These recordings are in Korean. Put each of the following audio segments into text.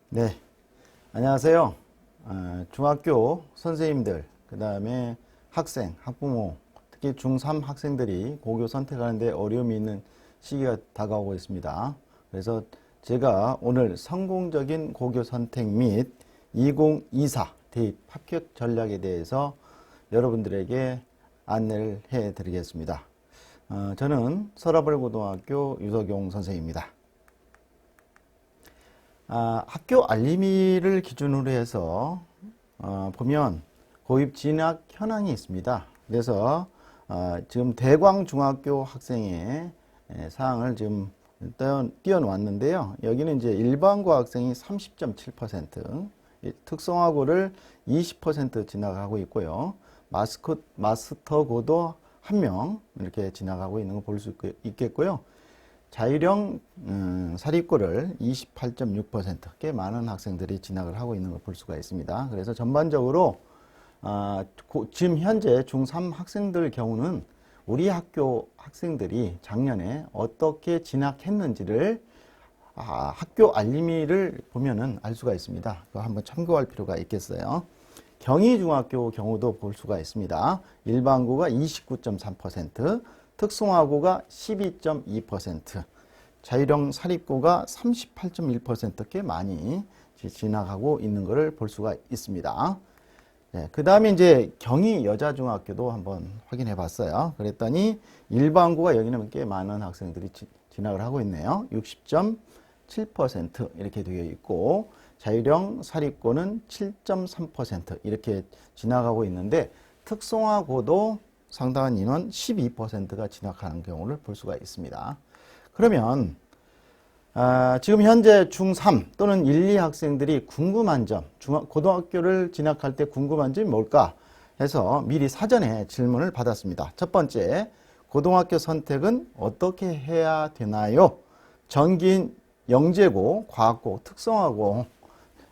네, 안녕하세요. 중학교 선생님들, 그 다음에 학생, 학부모, 특히 중3 학생들이 고교 선택하는데 어려움이 있는 시기가 다가오고 있습니다. 그래서 제가 오늘 성공적인 고교 선택 및 2024 대입 합격 전략에 대해서 여러분들에게 안내를 해 드리겠습니다. 저는 서라벌고등학교 유석용 선생입니다. 학교 알림이를 기준으로 해서 보면 고입 진학 현황이 있습니다. 그래서 지금 대광중학교 학생의 사항을 지금 띄워놓았는데요. 여기는 이제 일반고 학생이 30.7%, 특성화고를 20% 진학하고 있고요. 마스터고도 1명 이렇게 진학하고 있는 거 볼 수 있겠고요. 자율형 사립고를 28.6%, 꽤 많은 학생들이 진학을 하고 있는 걸 볼 수가 있습니다. 그래서 전반적으로 지금 현재 중3 학생들 경우는 우리 학교 학생들이 작년에 어떻게 진학했는지를 학교 알림이를 보면은 알 수가 있습니다. 그거 한번 참고할 필요가 있겠어요. 경희중학교 경우도 볼 수가 있습니다. 일반고가 29.3%, 특성화고가 12.2%, 자율형 사립고가 38.1%, 꽤 많이 진학하고 있는 것을 볼 수가 있습니다. 네, 그 다음에 이제 경희 여자중학교도 한번 확인해 봤어요. 그랬더니 일반고가 여기는 꽤 많은 학생들이 진학을 하고 있네요. 60.7% 이렇게 되어 있고, 자율형 사립고는 7.3% 이렇게 진학하고 있는데, 특성화고도 상당한 인원 12%가 진학하는 경우를 볼 수가 있습니다. 그러면 지금 현재 중3 또는 1, 2 학생들이 궁금한 점, 고등학교를 진학할 때 궁금한 점이 뭘까 해서 미리 사전에 질문을 받았습니다. 첫 번째, 고등학교 선택은 어떻게 해야 되나요? 전기인 영재고, 과학고, 특성화고,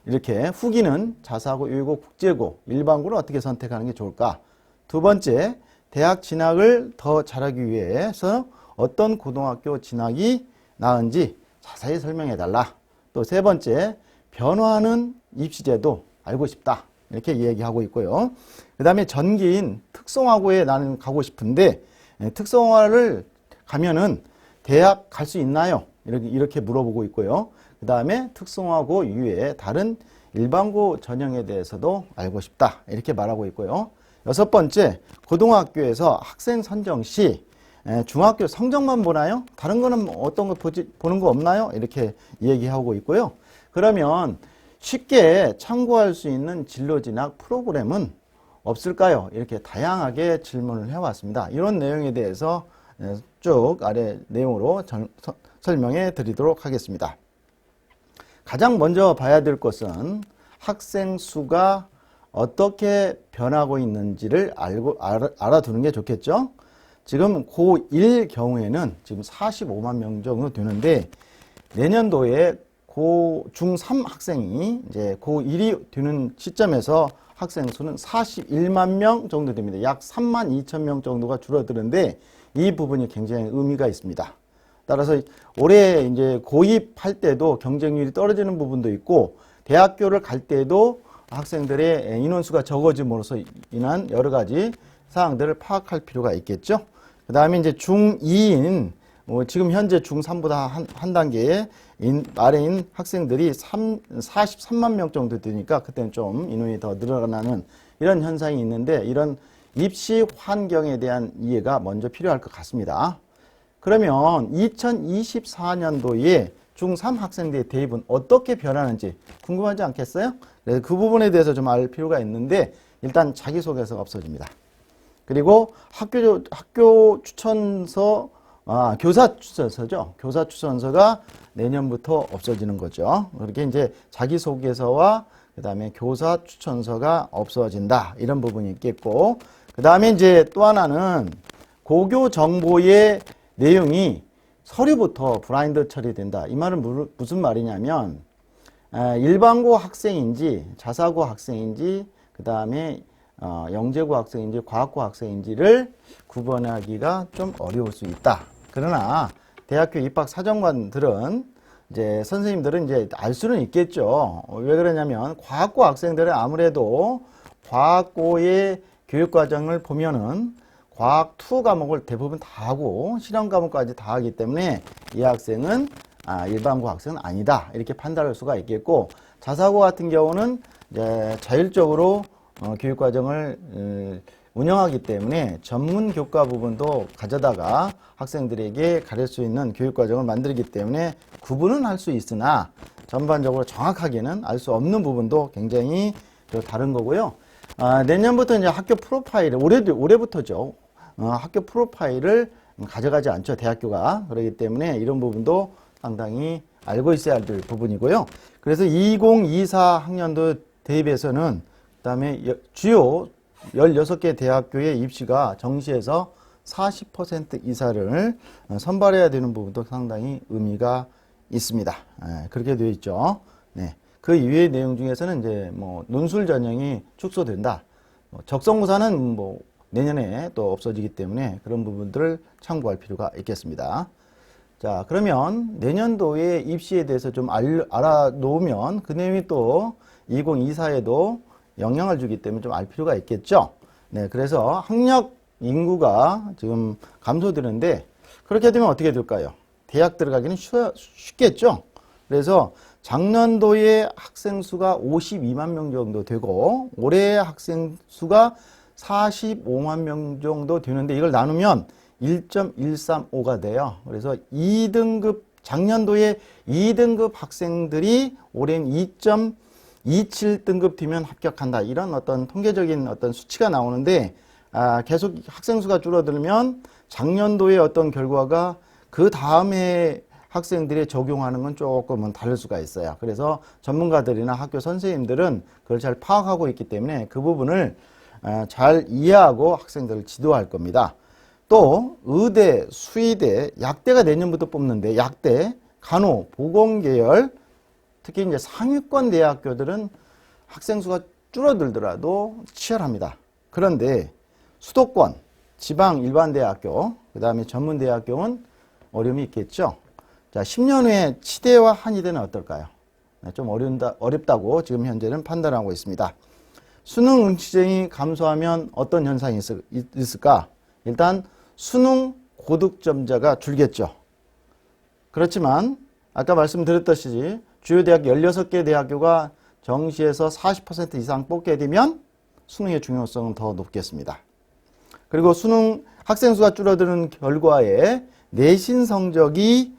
이렇게 후기는 자사고, 유희고, 국제고, 일반고를 어떻게 선택하는 게 좋을까? 두 번째, 대학 진학을 더 잘하기 위해서 어떤 고등학교 진학이 나은지 자세히 설명해 달라. 또 세 번째, 변화하는 입시제도 알고 싶다. 이렇게 얘기하고 있고요. 그 다음에 전기인 특성화고에 나는 가고 싶은데 특성화를 가면은 대학 갈 수 있나요? 이렇게 물어보고 있고요. 그 다음에 특성화고 이외에 다른 일반고 전형에 대해서도 알고 싶다. 이렇게 말하고 있고요. 여섯 번째, 고등학교에서 학생 선정 시 중학교 성적만 보나요? 다른 거는 어떤 거 보는 거 없나요? 이렇게 얘기하고 있고요. 그러면 쉽게 참고할 수 있는 진로 진학 프로그램은 없을까요? 이렇게 다양하게 질문을 해왔습니다. 이런 내용에 대해서 쭉 아래 내용으로 설명해 드리도록 하겠습니다. 가장 먼저 봐야 될 것은 학생 수가 어떻게 변하고 있는지를 알아두는 게 좋겠죠. 지금 고1 경우에는 지금 45만 명 정도 되는데, 내년도에 중3 학생이 이제 고1이 되는 시점에서 학생 수는 41만 명 정도 됩니다. 약 3만 2천 명 정도가 줄어드는데, 이 부분이 굉장히 의미가 있습니다. 따라서 올해 이제 고입할 때도 경쟁률이 떨어지는 부분도 있고, 대학교를 갈 때도 학생들의 인원수가 적어짐으로써 인한 여러 가지 사항들을 파악할 필요가 있겠죠. 그 다음에 이제 중2인, 지금 현재 중3보다 한 단계 아래인 학생들이 43만 명 정도 되니까 그때는 좀 인원이 더 늘어나는 이런 현상이 있는데, 이런 입시 환경에 대한 이해가 먼저 필요할 것 같습니다. 그러면 2024년도에 중3 학생들의 대입은 어떻게 변하는지 궁금하지 않겠어요? 그래서 그 부분에 대해서 좀 알 필요가 있는데, 일단 자기소개서가 없어집니다. 그리고 학교 추천서, 교사 추천서죠. 교사 추천서가 내년부터 없어지는 거죠. 그렇게 이제 자기소개서와 그 다음에 교사 추천서가 없어진다. 이런 부분이 있겠고, 그 다음에 이제 또 하나는 고교 정보의 내용이 서류부터 블라인드 처리된다. 이 말은 무슨 말이냐면, 일반고 학생인지 자사고 학생인지 그 다음에 영재고 학생인지 과학고 학생인지를 구분하기가 좀 어려울 수 있다. 그러나 대학교 입학 사정관들은 이제 선생님들은 이제 알 수는 있겠죠. 왜 그러냐면 과학고 학생들은 아무래도 과학고의 교육 과정을 보면은 과학 2 과목을 대부분 다 하고 실험 과목까지 다 하기 때문에 이 학생은 일반고 학생은 아니다 이렇게 판단할 수가 있겠고, 자사고 같은 경우는 이제 자율적으로 교육 과정을 운영하기 때문에 전문 교과 부분도 가져다가 학생들에게 가르칠 수 있는 교육 과정을 만들기 때문에 구분은 할 수 있으나 전반적으로 정확하게는 알 수 없는 부분도 굉장히 다른 거고요. 내년부터 이제 학교 프로파일을 올해부터죠. 학교 프로파일을 가져가지 않죠, 대학교가. 그렇기 때문에 이런 부분도 상당히 알고 있어야 될 부분이고요. 그래서 2024 학년도 대입에서는 그다음에 주요 16개 대학교의 입시가 정시에서 40% 이상을 선발해야 되는 부분도 상당히 의미가 있습니다. 그렇게 되어 있죠. 네. 그 이외의 내용 중에서는 이제 뭐 논술 전형이 축소된다. 적성무사는 뭐 내년에 또 없어지기 때문에 그런 부분들을 참고할 필요가 있겠습니다. 자, 그러면 내년도의 입시에 대해서 좀 알아놓으면 그 내용이 또 2024에도 영향을 주기 때문에 좀 알 필요가 있겠죠. 네, 그래서 학력 인구가 지금 감소되는데 그렇게 되면 어떻게 될까요? 대학 들어가기는 쉽겠죠. 그래서 작년도에 학생 수가 52만 명 정도 되고 올해 학생 수가 45만 명 정도 되는데 이걸 나누면 1.135가 돼요. 그래서 2등급 작년도에 2등급 학생들이 올해는 2.27등급 되면 합격한다. 이런 어떤 통계적인 어떤 수치가 나오는데 계속 학생 수가 줄어들면 작년도의 어떤 결과가 그 다음에 학생들이 적용하는 건 조금은 다를 수가 있어요. 그래서 전문가들이나 학교 선생님들은 그걸 잘 파악하고 있기 때문에 그 부분을 잘 이해하고 학생들을 지도할 겁니다. 또 의대, 수의대, 약대가 내년부터 뽑는데 약대, 간호, 보건계열, 특히 이제 상위권 대학교들은 학생 수가 줄어들더라도 치열합니다. 그런데 수도권, 지방 일반 대학교, 그 다음에 전문 대학교는 어려움이 있겠죠. 자, 10년 후에 치대와 한의대는 어떨까요? 좀 어렵다고 지금 현재는 판단하고 있습니다. 수능 응시생이 감소하면 어떤 현상이 있을까? 일단 수능 고득점자가 줄겠죠. 그렇지만 아까 말씀드렸듯이 주요 대학 16개 대학교가 정시에서 40% 이상 뽑게 되면 수능의 중요성은 더 높겠습니다. 그리고 수능 학생 수가 줄어드는 결과에 내신 성적이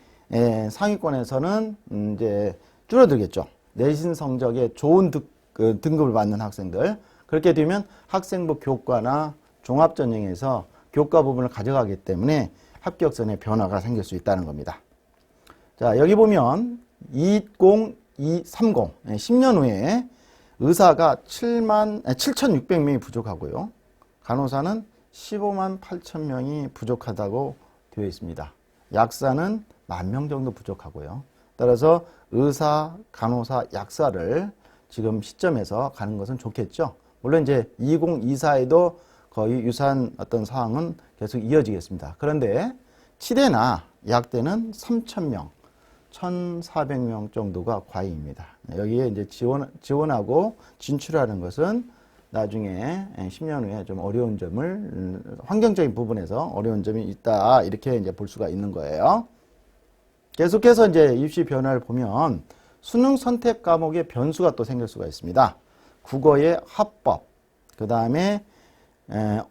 상위권에서는 이제 줄어들겠죠. 내신 성적에 좋은 등급을 받는 학생들. 그렇게 되면 학생부 교과나 종합전형에서 교과 부분을 가져가기 때문에 합격선에 변화가 생길 수 있다는 겁니다. 자, 여기 보면 2030, 10년 후에 의사가 7,600명이 부족하고요. 간호사는 15만 8천 명이 부족하다고 되어 있습니다. 약사는 10,000명 정도 부족하고요. 따라서 의사, 간호사, 약사를 지금 시점에서 가는 것은 좋겠죠. 물론 이제 2024에도 거의 유사한 어떤 상황은 계속 이어지겠습니다. 그런데 치대나 약대는 3,000명, 1,400명 정도가 과잉입니다. 여기에 이제 지원하고 진출하는 것은 나중에 10년 후에 좀 어려운 점을, 환경적인 부분에서 어려운 점이 있다. 이렇게 이제 볼 수가 있는 거예요. 계속해서 이제 입시 변화를 보면 수능 선택 과목의 변수가 또 생길 수가 있습니다. 국어의 합법, 그 다음에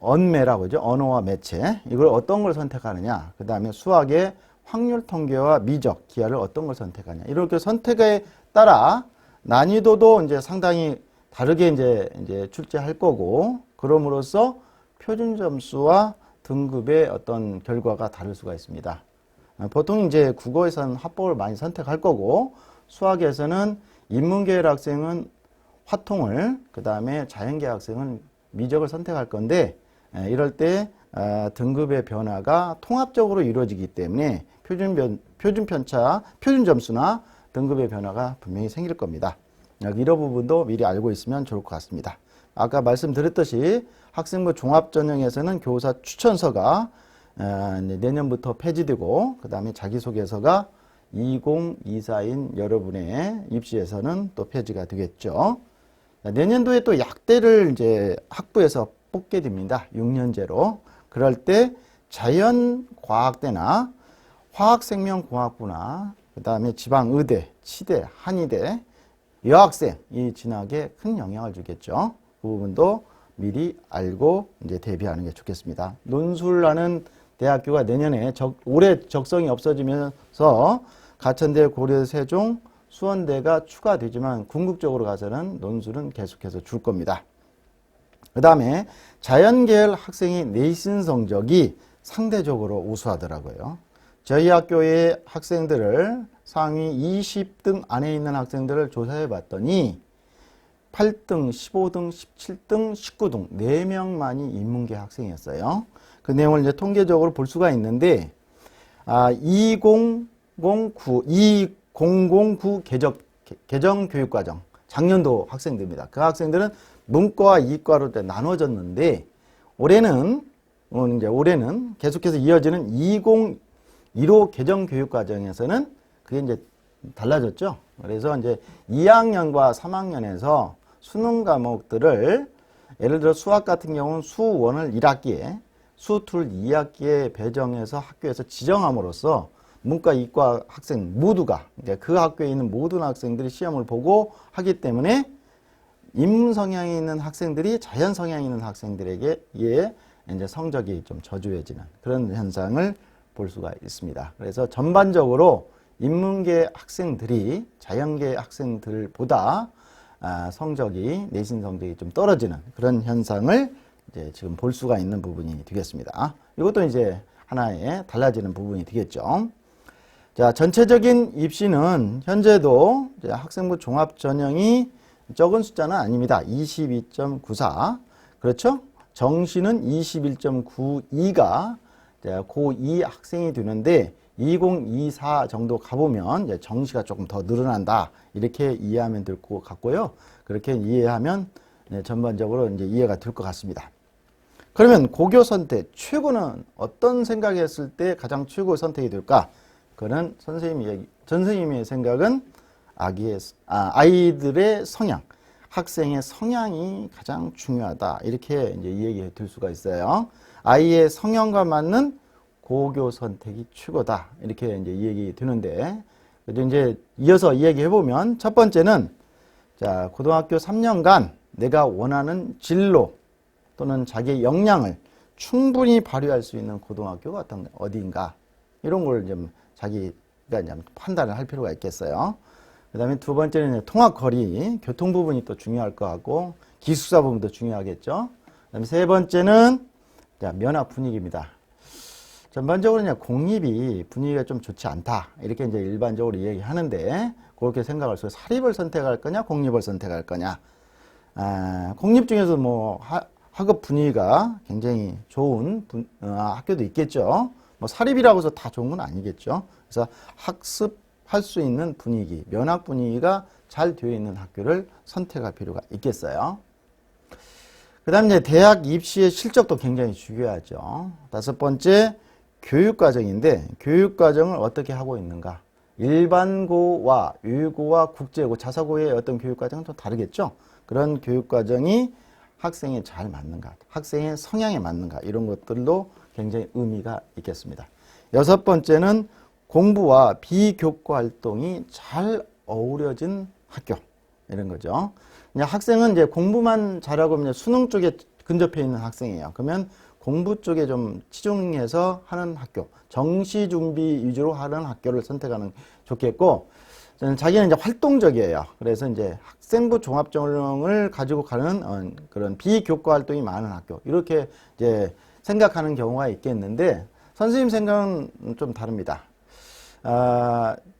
언매라고 하죠. 언어와 매체. 이걸 어떤 걸 선택하느냐. 그 다음에 수학의 확률 통계와 미적, 기하를 어떤 걸 선택하냐. 이렇게 선택에 따라 난이도도 이제 상당히 다르게 이제 출제할 거고, 그럼으로써 표준 점수와 등급의 어떤 결과가 다를 수가 있습니다. 보통 이제 국어에서는 합법을 많이 선택할 거고, 수학에서는 인문계열 학생은 화통을, 그 다음에 자연계 학생은 미적을 선택할 건데, 이럴 때 등급의 변화가 통합적으로 이루어지기 때문에 표준 편차, 표준 점수나 등급의 변화가 분명히 생길 겁니다. 이런 부분도 미리 알고 있으면 좋을 것 같습니다. 아까 말씀드렸듯이 학생부 종합전형에서는 교사 추천서가 내년부터 폐지되고, 그 다음에 자기소개서가 2024인 여러분의 입시에서는 또 표지가 되겠죠. 내년도에 또 약대를 이제 학부에서 뽑게 됩니다. 6년제로. 그럴 때 자연과학대나 화학생명공학부나 그 다음에 지방의대, 치대, 한의대, 여학생이 진학에 큰 영향을 주겠죠. 그 부분도 미리 알고 이제 대비하는 게 좋겠습니다. 논술하는 대학교가 내년에 올해 적성이 없어지면서 가천대, 고려, 세종, 수원대가 추가되지만 궁극적으로 가서는 논술은 계속해서 줄 겁니다. 그 다음에 자연계열 학생의 내신 성적이 상대적으로 우수하더라고요. 저희 학교의 학생들을 상위 20등 안에 있는 학생들을 조사해 봤더니 8등, 15등, 17등, 19등 4명만이 인문계 학생이었어요. 그 내용을 이제 통계적으로 볼 수가 있는데 2009 개정교육과정 작년도 학생들입니다. 그 학생들은 문과와 이과로 나눠졌는데 올해는 계속해서 이어지는 2015 개정교육과정에서는 그게 이제 달라졌죠. 그래서 이제 2학년과 3학년에서 수능 과목들을 예를 들어 수학 같은 경우는 수1을 1학기에 수2를 2학기에 배정해서 학교에서 지정함으로써 문과, 이과 학생 모두가 그 학교에 있는 모든 학생들이 시험을 보고 하기 때문에 인문 성향이 있는 학생들이 자연 성향이 있는 학생들에게 이제 성적이 좀 저조해지는 그런 현상을 볼 수가 있습니다. 그래서 전반적으로 인문계 학생들이 자연계 학생들보다 내신 성적이 좀 떨어지는 그런 현상을 이제 지금 볼 수가 있는 부분이 되겠습니다. 이것도 이제 하나의 달라지는 부분이 되겠죠. 자, 전체적인 입시는 현재도 이제 학생부 종합 전형이 적은 숫자는 아닙니다. 22.94. 그렇죠? 정시는 21.92가 고2 학생이 되는데 2024 정도 가보면 이제 정시가 조금 더 늘어난다. 이렇게 이해하면 될 것 같고요. 그렇게 이해하면 전반적으로 이제 이해가 될 것 같습니다. 그러면 고교 선택 최고는 어떤 생각했을 때 가장 최고 선택이 될까? 그거는 선생님의 생각은 아이들의 성향, 학생의 성향이 가장 중요하다. 이렇게 이제 얘기해 줄 수가 있어요. 아이의 성향과 맞는 고교 선택이 최고다. 이렇게 이제 얘기 되는데, 이제 이어서 이야기해 보면 첫 번째는 자, 고등학교 3년간 내가 원하는 진로 또는 자기의 역량을 충분히 발휘할 수 있는 고등학교가 어디인가 이런 걸 좀 자기가 이제 판단을 할 필요가 있겠어요. 그 다음에 두 번째는 통학 거리, 교통 부분이 또 중요할 것 같고 기숙사 부분도 중요하겠죠. 그 다음에 세 번째는 면학 분위기입니다. 전반적으로 그냥 공립이 분위기가 좀 좋지 않다. 이렇게 이제 일반적으로 얘기하는데 그렇게 생각할 수 있어요. 사립을 선택할 거냐, 공립을 선택할 거냐. 공립 중에서 뭐 학업 분위기가 굉장히 좋은 학교도 있겠죠. 뭐 사립이라고 해서 다 좋은 건 아니겠죠. 그래서 학습할 수 있는 분위기, 면학 분위기가 잘 되어 있는 학교를 선택할 필요가 있겠어요. 그 다음 이제 대학 입시의 실적도 굉장히 중요하죠. 다섯 번째, 교육과정인데 교육과정을 어떻게 하고 있는가. 일반고와 유고와 국제고 자사고의 어떤 교육과정은 좀 다르겠죠. 그런 교육과정이 학생에 잘 맞는가, 학생의 성향에 맞는가 이런 것들도 굉장히 의미가 있겠습니다. 여섯 번째는 공부와 비교과 활동이 잘 어우러진 학교 이런 거죠. 학생은 이제 공부만 잘하고 이제 수능 쪽에 근접해 있는 학생이에요. 그러면 공부 쪽에 좀 치중해서 하는 학교, 정시 준비 위주로 하는 학교를 선택하는 좋겠고, 자기는 이제 활동적이에요. 그래서 이제 학생부 종합전형을 가지고 가는 그런 비교과 활동이 많은 학교, 이렇게 이제 생각하는 경우가 있겠는데, 선생님 생각은 좀 다릅니다.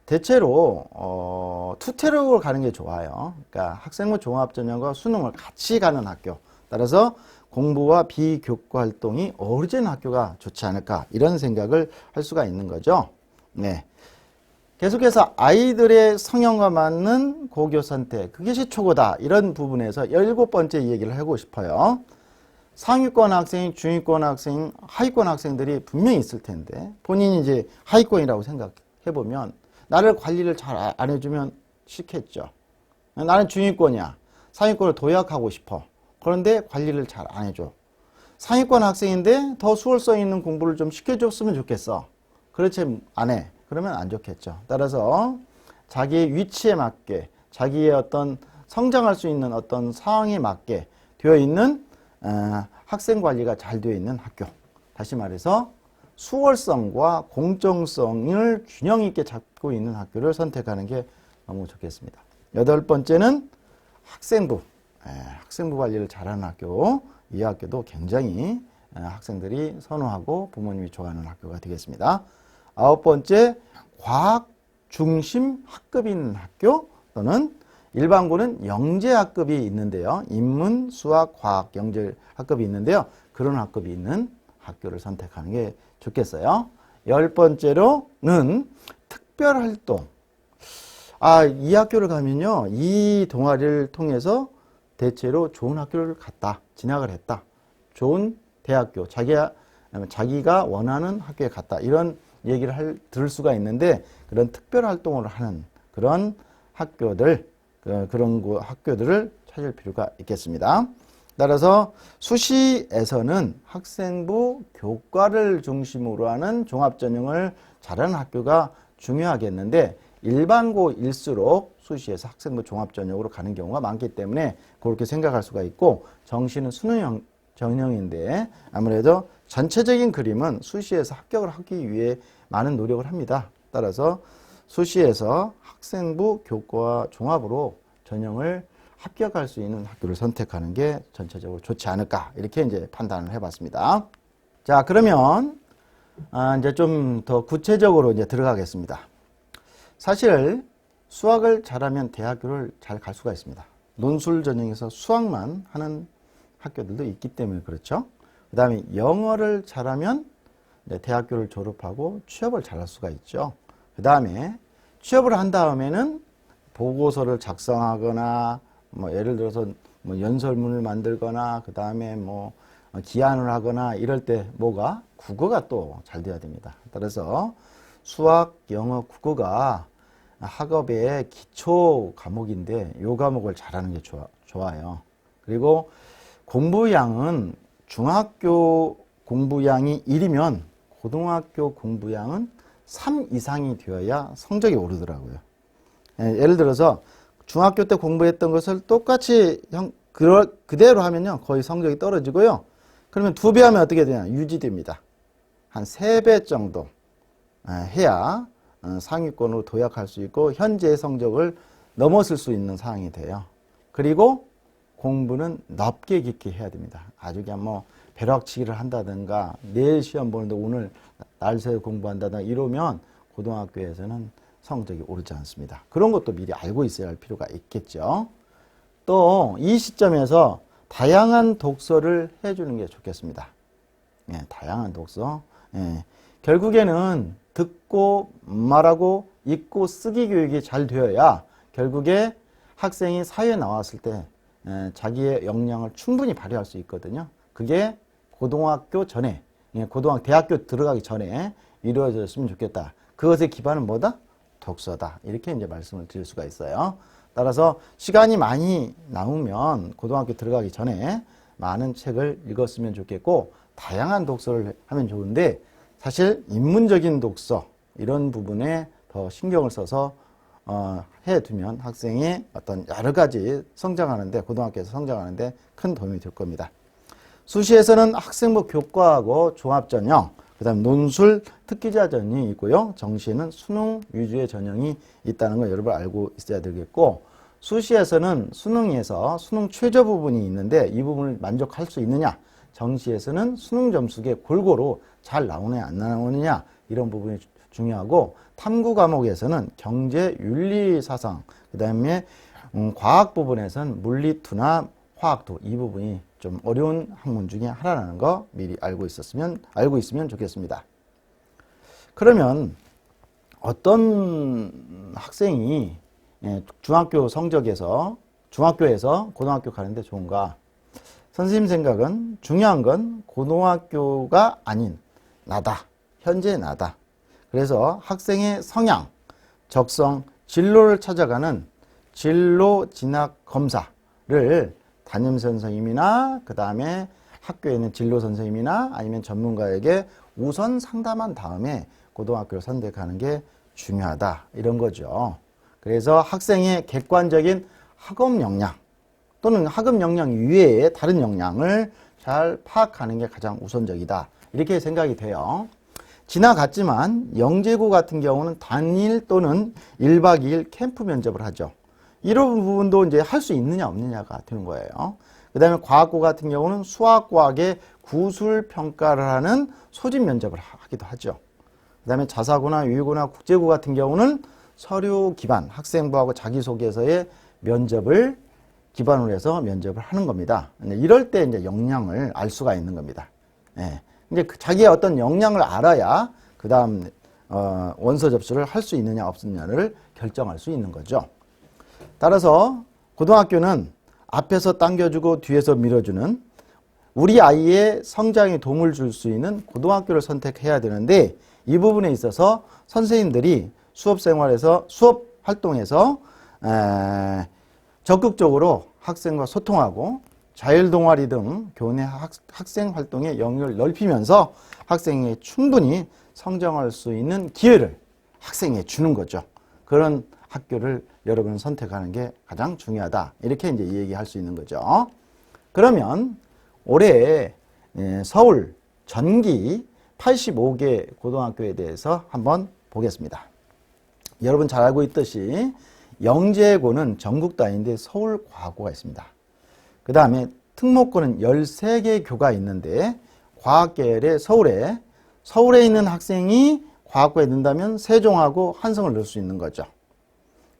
대체로 투태력으로 가는 게 좋아요. 그러니까 학생부 종합전형과 수능을 같이 가는 학교. 따라서 공부와 비교과 활동이 어우러지는 학교가 좋지 않을까 이런 생각을 할 수가 있는 거죠. 네. 계속해서 아이들의 성향과 맞는 고교 선택, 그것이 최고다. 이런 부분에서 17번째 얘기를 하고 싶어요. 상위권 학생, 중위권 학생, 하위권 학생들이 분명히 있을 텐데 본인이 이제 하위권이라고 생각해 보면 나를 관리를 잘 안 해주면 싫겠죠. 나는 중위권이야. 상위권을 도약하고 싶어. 그런데 관리를 잘 안 해줘. 상위권 학생인데 더 수월성 있는 공부를 좀 시켜줬으면 좋겠어. 그렇지 안 해. 그러면 안 좋겠죠. 따라서 자기의 위치에 맞게, 자기의 어떤 성장할 수 있는 어떤 상황에 맞게 되어 있는 학생 관리가 잘 되어 있는 학교. 다시 말해서 수월성과 공정성을 균형 있게 잡고 있는 학교를 선택하는 게 너무 좋겠습니다. 여덟 번째는 학생부. 학생부 관리를 잘하는 학교. 이 학교도 굉장히 학생들이 선호하고 부모님이 좋아하는 학교가 되겠습니다. 아홉 번째, 과학 중심 학급인 학교 또는 일반고는 영재 학급이 있는데요. 인문, 수학, 과학, 영재 학급이 있는데요. 그런 학급이 있는 학교를 선택하는 게 좋겠어요. 열 번째로는 특별활동. 이 학교를 가면요. 이 동아리를 통해서 대체로 좋은 학교를 갔다. 진학을 했다. 좋은 대학교. 자기가 원하는 학교에 갔다. 이런 얘기를 들을 수가 있는데 그런 특별활동을 하는 그런 학교들, 그런 학교들을 찾을 필요가 있겠습니다. 따라서 수시에서는 학생부 교과를 중심으로 하는 종합전형을 잘하는 학교가 중요하겠는데 일반고일수록 수시에서 학생부 종합전형으로 가는 경우가 많기 때문에 그렇게 생각할 수가 있고 정시는 수능 전형인데 아무래도 전체적인 그림은 수시에서 합격을 하기 위해 많은 노력을 합니다. 따라서 수시에서 학생부 교과 종합으로 전형을 합격할 수 있는 학교를 선택하는 게 전체적으로 좋지 않을까 이렇게 이제 판단을 해봤습니다. 자, 그러면 이제 좀 더 구체적으로 이제 들어가겠습니다. 사실 수학을 잘하면 대학교를 잘 갈 수가 있습니다. 논술 전형에서 수학만 하는 학교들도 있기 때문에 그렇죠. 그 다음에 영어를 잘하면 대학교를 졸업하고 취업을 잘할 수가 있죠. 그 다음에 취업을 한 다음에는 보고서를 작성하거나 예를 들어서 연설문을 만들거나 그 다음에 기한을 하거나 이럴 때 국어가 또 잘 돼야 됩니다. 따라서 수학, 영어, 국어가 학업의 기초 과목인데 이 과목을 잘하는 게 좋아요. 그리고 공부량은 중학교 공부량이 1이면 고등학교 공부량은 3 이상이 되어야 성적이 오르더라고요. 예를 들어서 중학교 때 공부했던 것을 똑같이 그대로 하면요 거의 성적이 떨어지고요. 그러면 2배 하면 어떻게 되냐? 유지됩니다. 한 3배 정도 해야 상위권으로 도약할 수 있고 현재의 성적을 넘어설 수 있는 상황이 돼요. 그리고 공부는 넓게 깊게 해야 됩니다. 아주 그냥 벼락치기를 한다든가 내일 시험 보는데 오늘 날 새 공부한다든가 이러면 고등학교에서는 성적이 오르지 않습니다. 그런 것도 미리 알고 있어야 할 필요가 있겠죠. 또 이 시점에서 다양한 독서를 해주는 게 좋겠습니다. 다양한 독서. 결국에는 듣고 말하고 읽고 쓰기 교육이 잘 되어야 결국에 학생이 사회에 나왔을 때 자기의 역량을 충분히 발휘할 수 있거든요. 그게 고등학교 전에, 대학교 들어가기 전에 이루어졌으면 좋겠다. 그것의 기반은 뭐다? 독서다. 이렇게 이제 말씀을 드릴 수가 있어요. 따라서 시간이 많이 남으면 고등학교 들어가기 전에 많은 책을 읽었으면 좋겠고 다양한 독서를 하면 좋은데 사실 인문적인 독서 이런 부분에 더 신경을 써서 해두면 학생이 어떤 여러 가지 성장하는데 고등학교에서 성장하는데 큰 도움이 될 겁니다. 수시에서는 학생부 교과하고 종합전형, 그 다음 논술 특기자 전형이 있고요. 정시에는 수능 위주의 전형이 있다는 걸 여러분 알고 있어야 되겠고 수시에서는 수능에서 수능 최저 부분이 있는데 이 부분을 만족할 수 있느냐, 정시에서는 수능 점수에 골고루 잘 나오느냐 안 나오느냐 이런 부분이 중요하고 탐구 과목에서는 경제, 윤리, 사상, 그 다음에 과학 부분에서는 물리투나 화학투 이 부분이 좀 어려운 학문 중에 하나라는 거 미리 알고 있으면 좋겠습니다. 그러면 어떤 학생이 중학교에서 고등학교 가는데 좋은가? 선생님 생각은 중요한 건 고등학교가 아닌 나다. 현재 나다. 그래서 학생의 성향, 적성 진로를 찾아가는 진로 진학 검사를 담임 선생님이나 그 다음에 학교에 있는 진로 선생님이나 아니면 전문가에게 우선 상담한 다음에 고등학교를 선택하는 게 중요하다 이런 거죠. 그래서 학생의 객관적인 학업 역량 또는 학업 역량 이외에 다른 역량을 잘 파악하는 게 가장 우선적이다 이렇게 생각이 돼요. 지나갔지만 영재고 같은 경우는 단일 또는 1박 2일 캠프 면접을 하죠. 이런 부분도 이제 할 수 있느냐 없느냐가 되는 거예요. 그 다음에 과학고 같은 경우는 수학과학의 구술 평가를 하는 소집 면접을 하기도 하죠. 그 다음에 자사고나 유희고나 국제고 같은 경우는 서류 기반 학생부하고 자기소개서의 면접을 기반으로 해서 면접을 하는 겁니다. 이럴 때 이제 역량을 알 수가 있는 겁니다. 예. 이제 자기의 어떤 역량을 알아야 그 다음 원서 접수를 할 수 있느냐 없느냐를 결정할 수 있는 거죠. 따라서 고등학교는 앞에서 당겨주고 뒤에서 밀어주는 우리 아이의 성장에 도움을 줄 수 있는 고등학교를 선택해야 되는데 이 부분에 있어서 선생님들이 수업 생활에서 수업 활동에서 적극적으로 학생과 소통하고 자율동아리 등 교내 학생 활동의 영역을 넓히면서 학생이 충분히 성장할 수 있는 기회를 학생에게 주는 거죠. 그런 학교를 여러분은 선택하는 게 가장 중요하다. 이렇게 이제 얘기할 수 있는 거죠. 그러면 올해 서울 전기 85개 고등학교에 대해서 한번 보겠습니다. 여러분 잘 알고 있듯이 영재고는 전국 단위인데 서울과학고가 있습니다. 그 다음에 특목고는 13개 교가 있는데 과학계열의 서울에 있는 학생이 과학고에 넣는다면 세종하고 한성을 넣을 수 있는 거죠.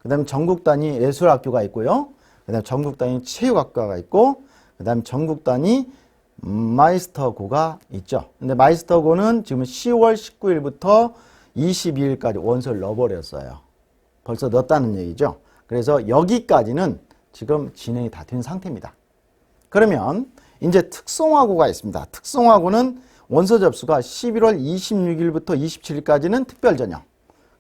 그 다음에 전국 단위 예술학교가 있고요. 그 다음에 전국 단위 체육학과가 있고 그 다음에 전국 단위 마이스터고가 있죠. 근데 마이스터고는 지금 10월 19일부터 22일까지 원서를 넣어버렸어요. 벌써 넣었다는 얘기죠. 그래서 여기까지는 지금 진행이 다 된 상태입니다. 그러면 이제 특성화고가 있습니다. 특성화고는 원서 접수가 11월 26일부터 27일까지는 특별 전형,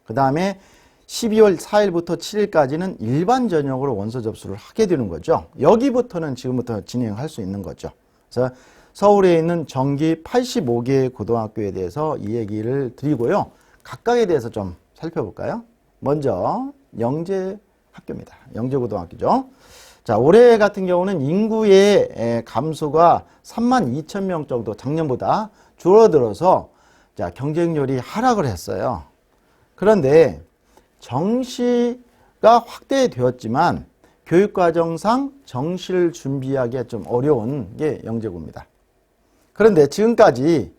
그 다음에 12월 4일부터 7일까지는 일반 전형으로 원서 접수를 하게 되는 거죠. 여기부터는 지금부터 진행할 수 있는 거죠. 그래서 서울에 있는 전기 85개 고등학교에 대해서 이 얘기를 드리고요. 각각에 대해서 좀 살펴볼까요? 먼저 영재학교입니다. 영재고등학교죠. 자, 올해 같은 경우는 인구의 감소가 32,000명 정도 작년보다 줄어들어서 자, 경쟁률이 하락을 했어요. 그런데 정시가 확대되었지만 교육과정상 정시를 준비하기가 좀 어려운 게 영재고입니다. 그런데 지금까지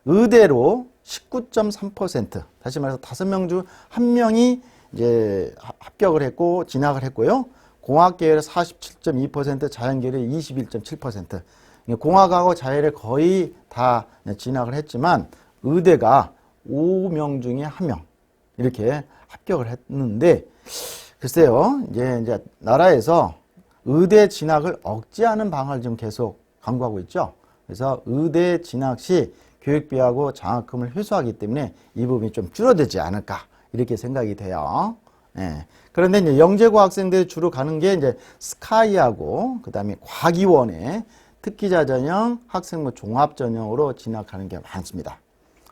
의대로 19.3%, 다시 말해서 5명 중 1명이 이제 합격을 했고 진학을 했고요. 공학계열의 47.2%, 자연계열의 21.7%. 공학하고 자연을 거의 다 진학을 했지만 의대가 5명 중에 1명 이렇게 합격을 했는데 글쎄요. 이제 나라에서 의대 진학을 억제하는 방안을 지금 계속 강구하고 있죠. 그래서 의대 진학 시 교육비하고 장학금을 회수하기 때문에 이 부분이 좀 줄어들지 않을까 이렇게 생각이 돼요. 예. 그런데 이제 영재고 학생들이 주로 가는 게 이제 스카이하고 그다음에 과기원에 특기자 전형, 학생부 종합 전형으로 진학하는 게 많습니다.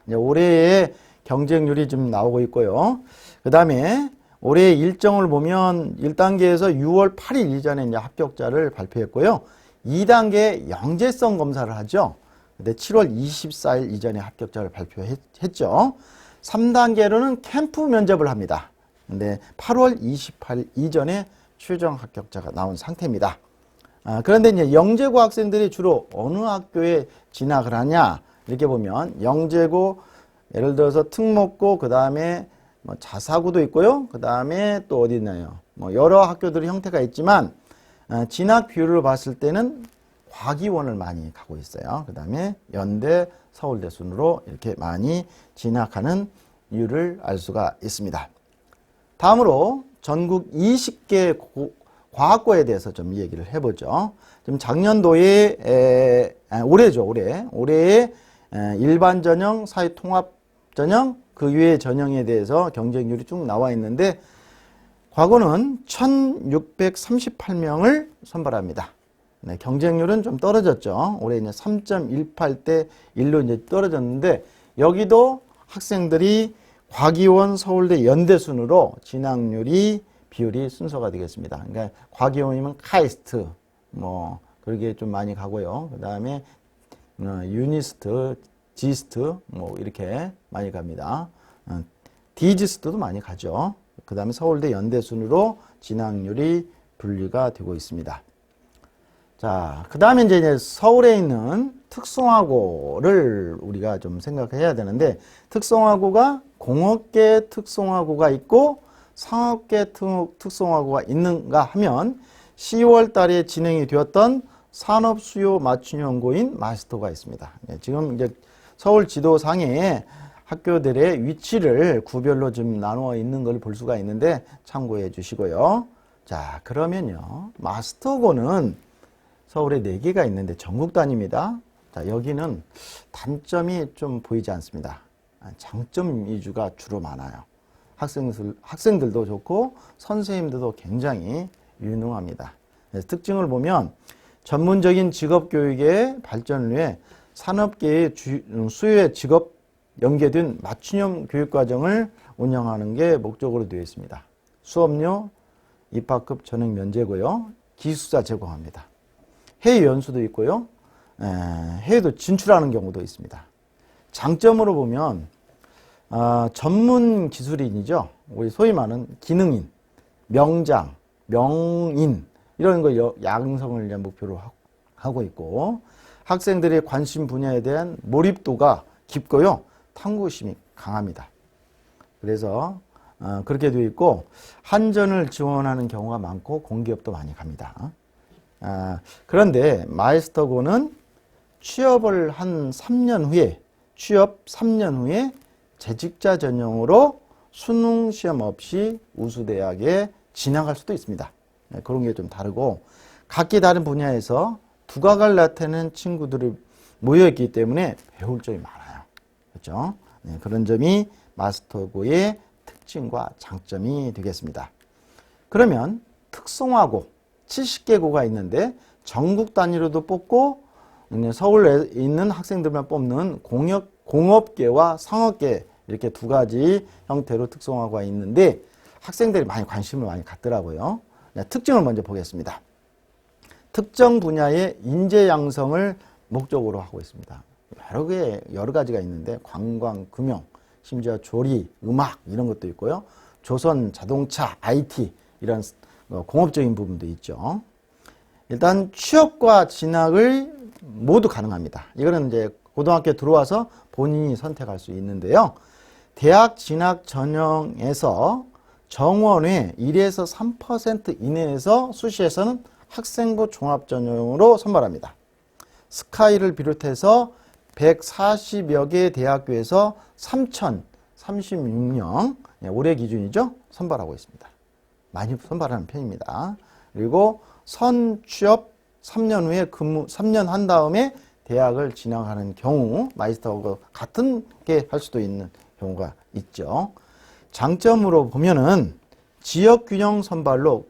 이제 올해의 경쟁률이 좀 나오고 있고요. 그다음에 올해 일정을 보면 1단계에서 6월 8일 이전에 이제 합격자를 발표했고요. 2단계 영재성 검사를 하죠. 근데 7월 24일 이전에 합격자를 발표했죠. 3단계로는 캠프 면접을 합니다. 근데 8월 28일 이전에 최종 합격자가 나온 상태입니다. 그런데 이제 영재고 학생들이 주로 어느 학교에 진학을 하냐 이렇게 보면 영재고 예를 들어서 특목고 그 다음에 뭐 자사고도 있고요. 그 다음에 또 어디 있나요? 뭐 여러 학교들의 형태가 있지만 진학 비율을 봤을 때는 과기원을 많이 가고 있어요. 그 다음에 연대, 서울대 순으로 이렇게 많이 진학하는 이유를 알 수가 있습니다. 다음으로 전국 20개 과학고에 대해서 좀 얘기를 해보죠. 지금 작년도에 올해의 일반 전형, 사회 통합 전형, 그 외의 전형에 대해서 경쟁률이 쭉 나와 있는데 과거는 1638명을 선발합니다. 네, 경쟁률은 좀 떨어졌죠. 올해 이제 3.18대 1로 이제 떨어졌는데, 여기도 학생들이 과기원, 서울대, 연대 순으로 진학률이 비율이 순서가 되겠습니다. 그러니까 과기원이면 카이스트, 뭐 그렇게 좀 많이 가고요. 그 다음에 유니스트, 지스트, 뭐 이렇게 많이 갑니다. 디지스트도 많이 가죠. 그 다음에 서울대, 연대 순으로 진학률이 분리가 되고 있습니다. 자, 그 다음에 이제 서울에 있는 특성화고를 우리가 좀 생각해야 되는데, 특성화고가 공업계 특성화고가 있고 상업계 특성화고가 있는가 하면 10월 달에 진행이 되었던 산업수요 맞춤연구인 마스터가 있습니다. 지금 이제 서울 지도상에 학교들의 위치를 구별로 좀 나누어 있는 걸 볼 수가 있는데 참고해 주시고요. 자, 그러면요. 마스터고는 서울에 4개가 있는데 전국 단위입니다. 자, 여기는 단점이 좀 보이지 않습니다. 장점 위주가 주로 많아요. 학생들도 좋고 선생님들도 굉장히 유능합니다. 특징을 보면 전문적인 직업교육의 발전을 위해 산업계의 수요의 직업 연계된 맞춤형 교육과정을 운영하는 게 목적으로 되어 있습니다. 수업료, 입학급 전액 면제고요. 기숙사 제공합니다. 해외 연수도 있고요. 해외도 진출하는 경우도 있습니다. 장점으로 보면 전문 기술인이죠. 우리 소위 말하는 기능인, 명장, 명인 이런 거 양성을 이제 목표로 하고 있고, 학생들의 관심 분야에 대한 몰입도가 깊고요. 탐구심이 강합니다. 그래서 그렇게 되어 있고, 한전을 지원하는 경우가 많고 공기업도 많이 갑니다. 그런데 마이스터고는 취업을 한 3년 후에, 취업 3년 후에 재직자 전형으로 수능 시험 없이 우수대학에 진학할 수도 있습니다. 그런 게 좀 다르고, 각기 다른 분야에서 두각을 나타내는 친구들이 모여있기 때문에 배울 점이 많아요. 그렇죠? 네, 그런 점이 마스터고의 특징과 장점이 되겠습니다. 그러면 특성화고 70개고가 있는데 전국 단위로도 뽑고 서울에 있는 학생들만 뽑는 공업계와 상업계 이렇게 두 가지 형태로 특성화고가 있는데 학생들이 많이 관심을 많이 갖더라고요. 특징을 먼저 보겠습니다. 특정 분야의 인재 양성을 목적으로 하고 있습니다. 여러 가지가 있는데 관광, 금융, 심지어 조리, 음악 이런 것도 있고요. 조선, 자동차, IT 이런 공업적인 부분도 있죠. 일단 취업과 진학을 모두 가능합니다. 이거는 이제 고등학교에 들어와서 본인이 선택할 수 있는데요. 대학 진학 전형에서 정원의 1에서 3% 이내에서 수시에서는 학생부 종합전형으로 선발합니다. 스카이를 비롯해서 140여 개 대학교에서 3,036명, 올해 기준이죠. 선발하고 있습니다. 많이 선발하는 편입니다. 그리고 선취업 3년 후에 3년 한 다음에 대학을 진학하는 경우 마이스터하고 같은 게 할 수도 있는 경우가 있죠. 장점으로 보면은 지역균형 선발로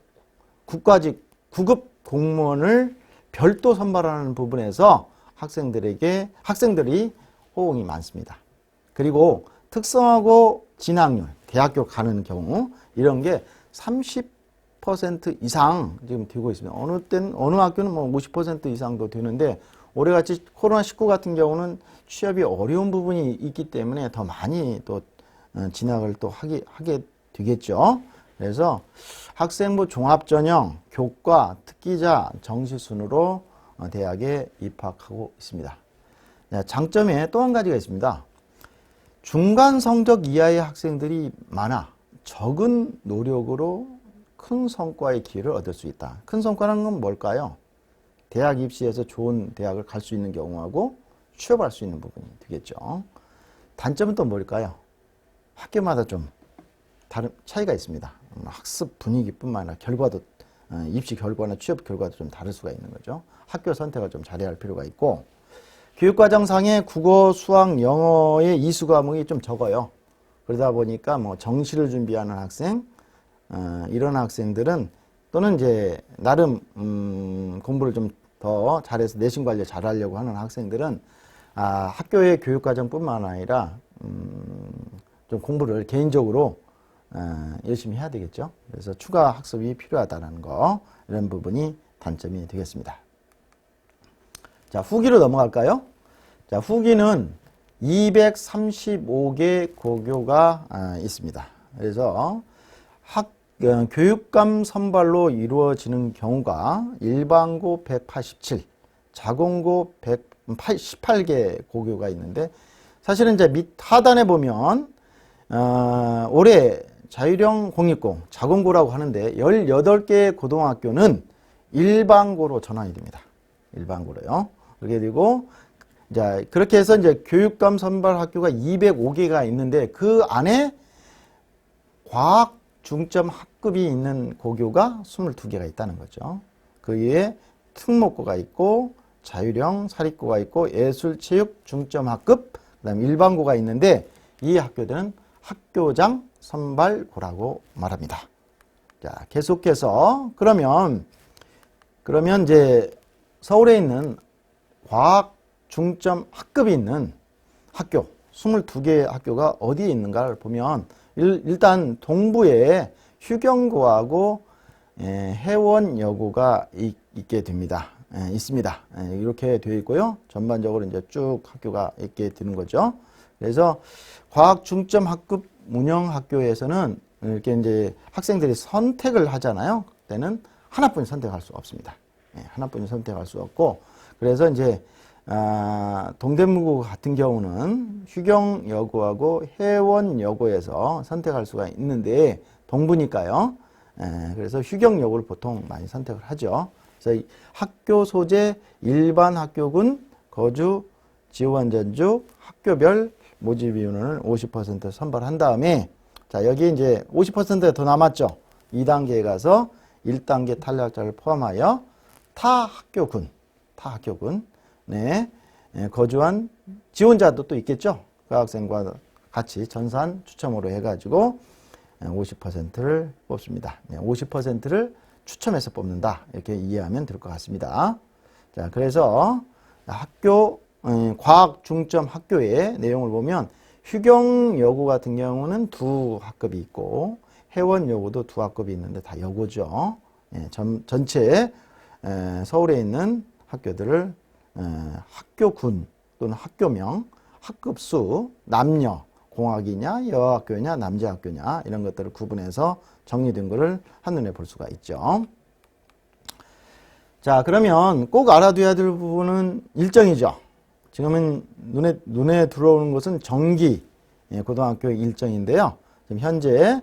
국가직 9급 공무원을 별도 선발하는 부분에서 학생들이 호응이 많습니다. 그리고 특성화고 진학률, 대학교 가는 경우 이런 게 30% 이상 지금 되고 있습니다. 어느 학교는 뭐 50% 이상도 되는데 올해같이 코로나19 같은 경우는 취업이 어려운 부분이 있기 때문에 더 많이 또 진학을 또 하게 되겠죠. 그래서 학생부 종합전형, 교과, 특기자, 정시순으로 대학에 입학하고 있습니다. 장점에 또 한 가지가 있습니다. 중간 성적 이하의 학생들이 많아 적은 노력으로 큰 성과의 기회를 얻을 수 있다. 큰 성과는 건 뭘까요? 대학 입시에서 좋은 대학을 갈 수 있는 경우하고 취업할 수 있는 부분이 되겠죠. 단점은 또 뭘까요? 학교마다 좀 다른 차이가 있습니다. 학습 분위기뿐만 아니라 결과도 입시 결과나 취업 결과도 좀 다를 수가 있는 거죠. 학교 선택을 좀 잘해야 할 필요가 있고, 교육과정상에 국어, 수학, 영어의 이수 과목이 좀 적어요. 그러다 보니까 뭐 정시를 준비하는 학생, 이런 학생들은 또는 이제 나름 공부를 좀 더 잘해서 내신 관리 잘하려고 하는 학생들은 학교의 교육과정뿐만 아니라 좀 공부를 개인적으로 열심히 해야 되겠죠. 그래서 추가 학습이 필요하다는 거, 이런 부분이 단점이 되겠습니다. 자, 후기로 넘어갈까요? 자, 후기는 235개 고교가 있습니다. 그래서 교육감 선발로 이루어지는 경우가 일반고 187, 자공고 118개 고교가 있는데, 사실은 이제 밑 하단에 보면 올해 자율형 공립고, 자공고라고 하는데 18개 고등학교는 일반고로 전환이 됩니다. 일반고로요. 그렇게 되고, 이제 그렇게 해서 이제 교육감 선발 학교가 205개가 있는데, 그 안에 과학 중점 학급이 있는 고교가 22개가 있다는 거죠. 그 위에 특목고가 있고, 자율형 사립고가 있고, 예술 체육 중점 학급, 그다음에 일반고가 있는데, 이 학교들은 학교장 선발고라고 말합니다. 자, 계속해서 그러면 이제 서울에 있는 과학 중점 학급이 있는 학교 22개 학교가 어디에 있는가를 보면, 일단 동부에 휴경고하고 해원여고가 있게 됩니다. 있습니다. 이렇게 되어 있고요. 전반적으로 이제 쭉 학교가 있게 되는 거죠. 그래서 과학 중점 학급 운영 학교에서는 이렇게 이제 학생들이 선택을 하잖아요. 그때는 하나뿐이 선택할 수 없습니다. 하나뿐이 선택할 수 없고, 그래서 이제 동대문고 같은 경우는 휴경여고하고 해원여고에서 선택할 수가 있는데, 동부니까요. 그래서 휴경여고를 보통 많이 선택을 하죠. 그래서 학교 소재 일반 학교군 거주 지원 전주 학교별 모집 인원을 50% 선발한 다음에, 자, 여기 이제 50%가 더 남았죠. 2단계에 가서 1단계 탈락자를 포함하여 타 학교군 거주한 지원자도 또 있겠죠. 그 학생과 같이 전산 추첨으로 해가지고 50%를 뽑습니다. 50%를 추첨해서 뽑는다, 이렇게 이해하면 될 것 같습니다. 자, 그래서 학교 과학 중점 학교의 내용을 보면, 휴경여고 같은 경우는 2학급이 있고, 해원여고도 2학급이 있는데 다 여고죠. 전체 서울에 있는 학교들을 학교군 또는 학교명, 학급수, 남녀, 공학이냐, 여학교냐, 남자학교냐, 이런 것들을 구분해서 정리된 것을 한눈에 볼 수가 있죠. 자, 그러면 꼭 알아둬야 될 부분은 일정이죠. 지금은 눈에 들어오는 것은 정기 고등학교 일정인데요. 지금 현재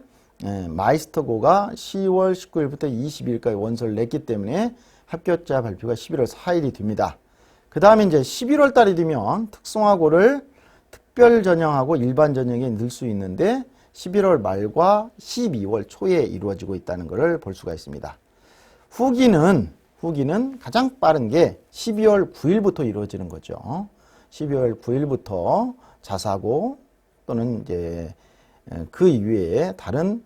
마이스터고가 10월 19일부터 22일까지 원서를 냈기 때문에 합격자 발표가 11월 4일이 됩니다. 그 다음에 이제 11월 달이 되면 특성화고를 특별 전형하고 일반 전형에 넣을 수 있는데, 11월 말과 12월 초에 이루어지고 있다는 것을 볼 수가 있습니다. 후기는 가장 빠른 게 12월 9일부터 이루어지는 거죠. 12월 9일부터 자사고 또는 이제 그 이외에 다른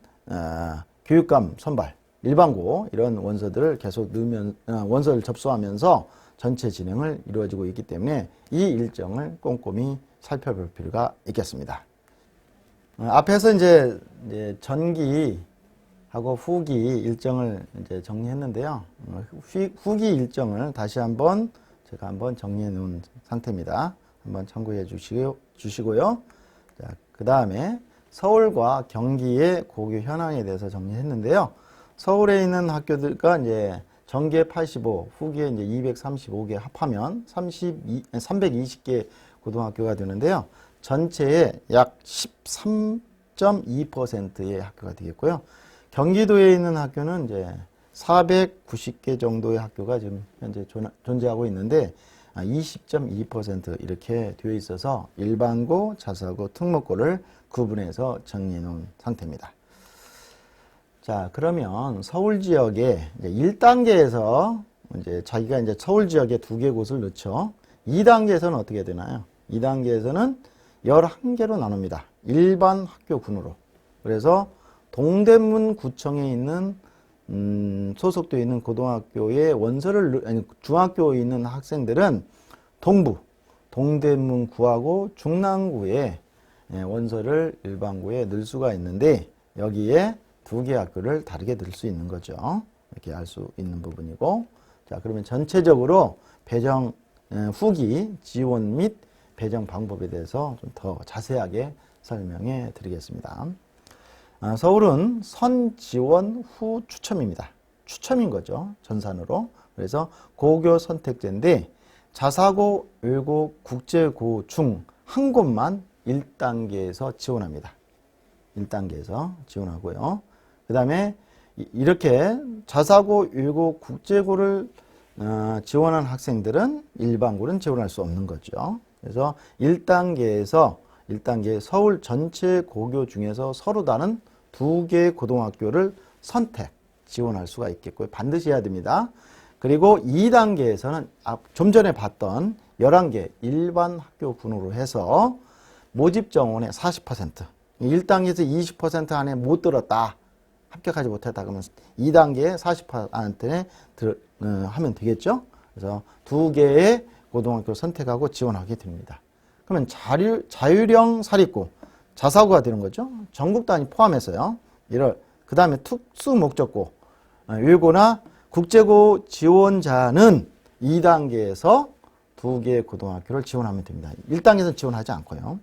교육감 선발, 일반고 이런 원서들을 계속 넣으면 원서를 접수하면서 전체 진행을 이루어지고 있기 때문에 이 일정을 꼼꼼히 살펴볼 필요가 있겠습니다. 앞에서 이제 전기하고 후기 일정을 이제 정리했는데요. 후기 일정을 다시 한번 제가 정리해 놓은 상태입니다. 한번 참고해 주시고요. 자, 그 다음에 서울과 경기의 고교 현황에 대해서 정리했는데요. 서울에 있는 학교들과 이제 전계 85, 후기에 이제 235개 합하면 320개 고등학교가 되는데요. 전체의 약 13.2%의 학교가 되겠고요. 경기도에 있는 학교는 이제 490개 정도의 학교가 지금 현재 존재하고 있는데 20.2% 이렇게 되어 있어서 일반고, 자사고, 특목고를 구분해서 정리해 놓은 상태입니다. 자, 그러면 서울 지역에 이제 1단계에서 이제 자기가 이제 서울 지역에 2개 곳을 넣죠. 2단계에서는 어떻게 되나요? 2단계에서는 11개로 나눕니다. 일반 학교군으로. 그래서 동대문 구청에 있는 소속되어 있는 고등학교에 중학교에 있는 학생들은 동대문구하고 중랑구에 원서를 일반고에 넣을 수가 있는데 여기에 두 개 학교를 다르게 넣을 수 있는 거죠. 이렇게 알 수 있는 부분이고, 자 그러면 전체적으로 배정 후기 지원 및 배정 방법에 대해서 좀 더 자세하게 설명해 드리겠습니다. 서울은 선 지원 후 추첨입니다. 추첨인 거죠. 전산으로. 그래서 고교 선택제인데 자사고, 외고, 국제고 중 한 곳만 1단계에서 지원합니다. 1단계에서 지원하고요. 그 다음에 이렇게 자사고, 외고, 국제고를 지원한 학생들은 일반고는 지원할 수 없는 거죠. 그래서 1단계 서울 전체 고교 중에서 서로 다른 두 개의 고등학교를 선택, 지원할 수가 있겠고요. 반드시 해야 됩니다. 그리고 2단계에서는 좀 전에 봤던 11개 일반 학교군으로 해서 모집 정원의 40%, 1단계에서 20% 안에 못 들었다, 합격하지 못했다 그러면 2단계에 40%에 하면 되겠죠. 그래서 두 개의 고등학교를 선택하고 지원하게 됩니다. 그러면 자율형 사립고, 자사고가 되는 거죠. 전국 단위 포함해서요. 그 다음에 특수 목적고, 외고나 국제고 지원자는 2단계에서 두 개의 고등학교를 지원하면 됩니다. 1단계에서는 지원하지 않고요.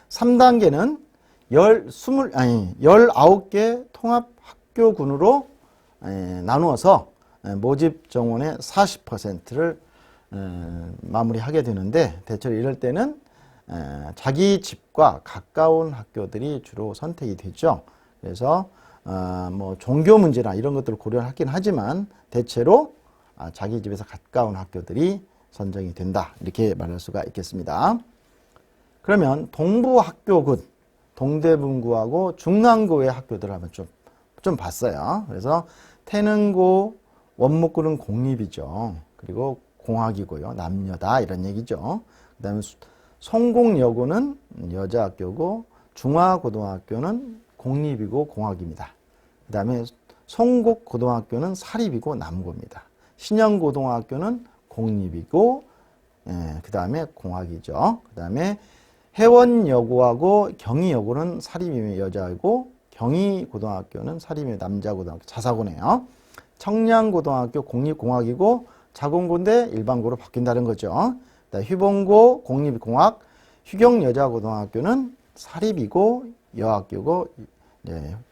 3단계는 19개 통합학교군으로 나누어서 모집 정원의 40%를 마무리하게 되는데, 대체로 이럴 때는 자기 집과 가까운 학교들이 주로 선택이 되죠. 그래서 뭐 종교 문제나 이런 것들을 고려하긴 하지만 대체로 자기 집에서 가까운 학교들이 선정이 된다, 이렇게 말할 수가 있겠습니다. 그러면 동부학교군, 동대문구하고 중랑구의 학교들을 한번 좀 봤어요. 그래서 태능고, 원목구는 공립이죠. 그리고 공학이고요. 남녀다, 이런 얘기죠. 그 다음에 성공여고는 여자학교고, 중화고등학교는 공립이고 공학입니다. 그 다음에 송곡고등학교는 사립이고 남고입니다. 신영고등학교는 공립이고, 그 다음에 공학이죠. 그 다음에 해원여고하고 경희여고는 사립이면 여자이고, 경희고등학교는 사립이면 남자고등학교, 자사고네요. 청량고등학교 공립공학이고, 자공고인데 일반고로 바뀐다는 거죠. 휘봉고 공립공학, 휴경여자고등학교는 사립이고 여학교고,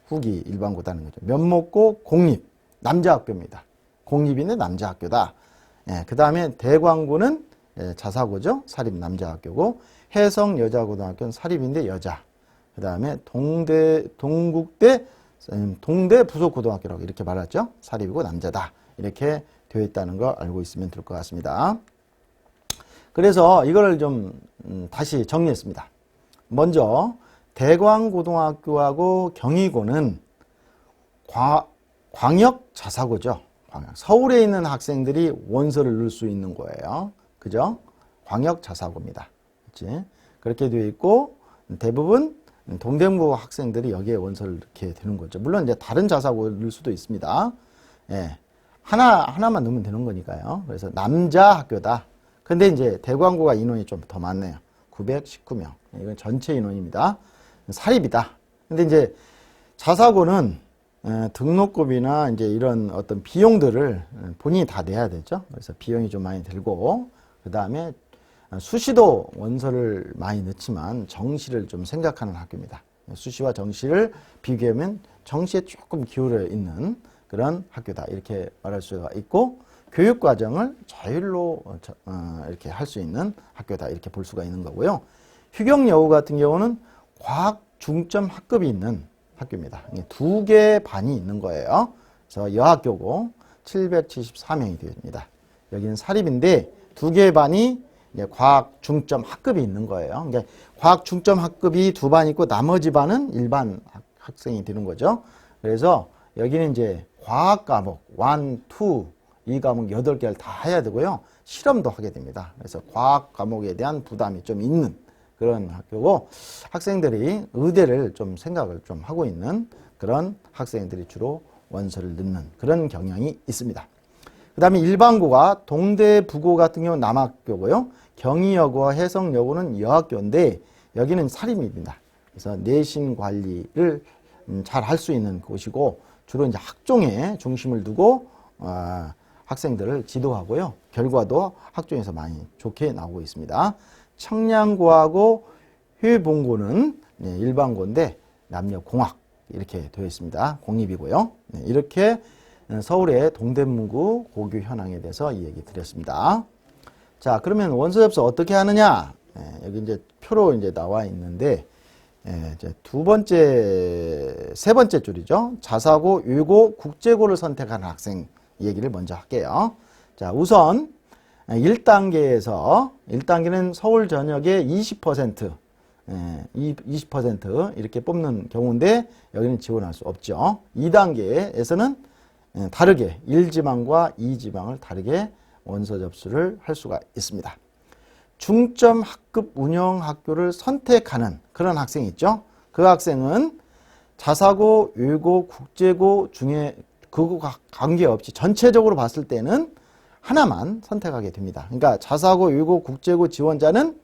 후기 일반고다는 거죠. 면목고 공립, 남자학교입니다. 공립인데 남자학교다. 그 다음에 대광고는 자사고죠. 사립 남자학교고, 해성여자고등학교는 사립인데 여자. 그 다음에 동국대 부속고등학교라고 이렇게 말하죠. 사립이고 남자다, 이렇게 되어 있다는 걸 알고 있으면 될 것 같습니다. 그래서 이거를 좀 다시 정리했습니다. 먼저 대광고등학교하고 경희고는 광역 자사고죠. 서울에 있는 학생들이 원서를 넣을 수 있는 거예요. 그죠? 광역 자사고입니다. 그렇지? 그렇게 되어 있고, 대부분 동대문고 학생들이 여기에 원서를 넣게 되는 거죠. 물론 이제 다른 자사고를 넣을 수도 있습니다. 하나만 넣으면 되는 거니까요. 그래서 남자 학교다. 근데 이제 대광고가 인원이 좀 더 많네요. 919명. 이건 전체 인원입니다. 사립이다. 근데 이제 자사고는 등록금이나 이제 이런 어떤 비용들을 본인이 다 내야 되죠. 그래서 비용이 좀 많이 들고, 그 다음에 수시도 원서를 많이 넣지만 정시를 좀 생각하는 학교입니다. 수시와 정시를 비교하면 정시에 조금 기울어 있는 그런 학교다, 이렇게 말할 수가 있고, 교육과정을 자율로 이렇게 할 수 있는 학교다, 이렇게 볼 수가 있는 거고요. 휴경여고 같은 경우는 과학 중점 학급이 있는 학교입니다. 두 개 반이 있는 거예요. 그래서 여학교고 774명이 됩니다. 여기는 사립인데 두 개 반이 과학 중점 학급이 있는 거예요. 그러니까 과학 중점 학급이 두 반 있고 나머지 반은 일반 학생이 되는 거죠. 그래서 여기는 이제 과학 과목 1, 2, 이 과목 8개를 다 해야 되고요. 실험도 하게 됩니다. 그래서 과학 과목에 대한 부담이 좀 있는 그런 학교고, 학생들이 의대를 좀 생각을 좀 하고 있는 그런 학생들이 주로 원서를 넣는 그런 경향이 있습니다. 그 다음에 일반고가 동대, 부고 같은 경우는 남학교고요. 경희여고와 해성여고는 여학교인데 여기는 사립입니다. 그래서 내신 관리를 잘 할 수 있는 곳이고 주로 이제 학종에 중심을 두고 학생들을 지도하고요. 결과도 학종에서 많이 좋게 나오고 있습니다. 청량고하고 회봉고는 일반고인데 남녀공학 이렇게 되어 있습니다. 공립이고요. 이렇게 서울의 동대문구 고교 현황에 대해서 이 얘기 드렸습니다. 자, 그러면 원서 접수 어떻게 하느냐? 여기 이제 표로 이제 나와 있는데, 이제 세 번째 줄이죠. 자사고, 유고, 국제고를 선택하는 학생 얘기를 먼저 할게요. 자, 우선 1단계는 서울 전역의 20% 이렇게 뽑는 경우인데 여기는 지원할 수 없죠. 2단계에서는 다르게 1지방과 2지방을 다르게 원서 접수를 할 수가 있습니다. 중점 학급 운영 학교를 선택하는 그런 학생이 있죠. 그 학생은 자사고, 유고, 국제고 중에 그거 관계없이 전체적으로 봤을 때는 하나만 선택하게 됩니다. 그러니까 자사고, 유고, 국제고 지원자는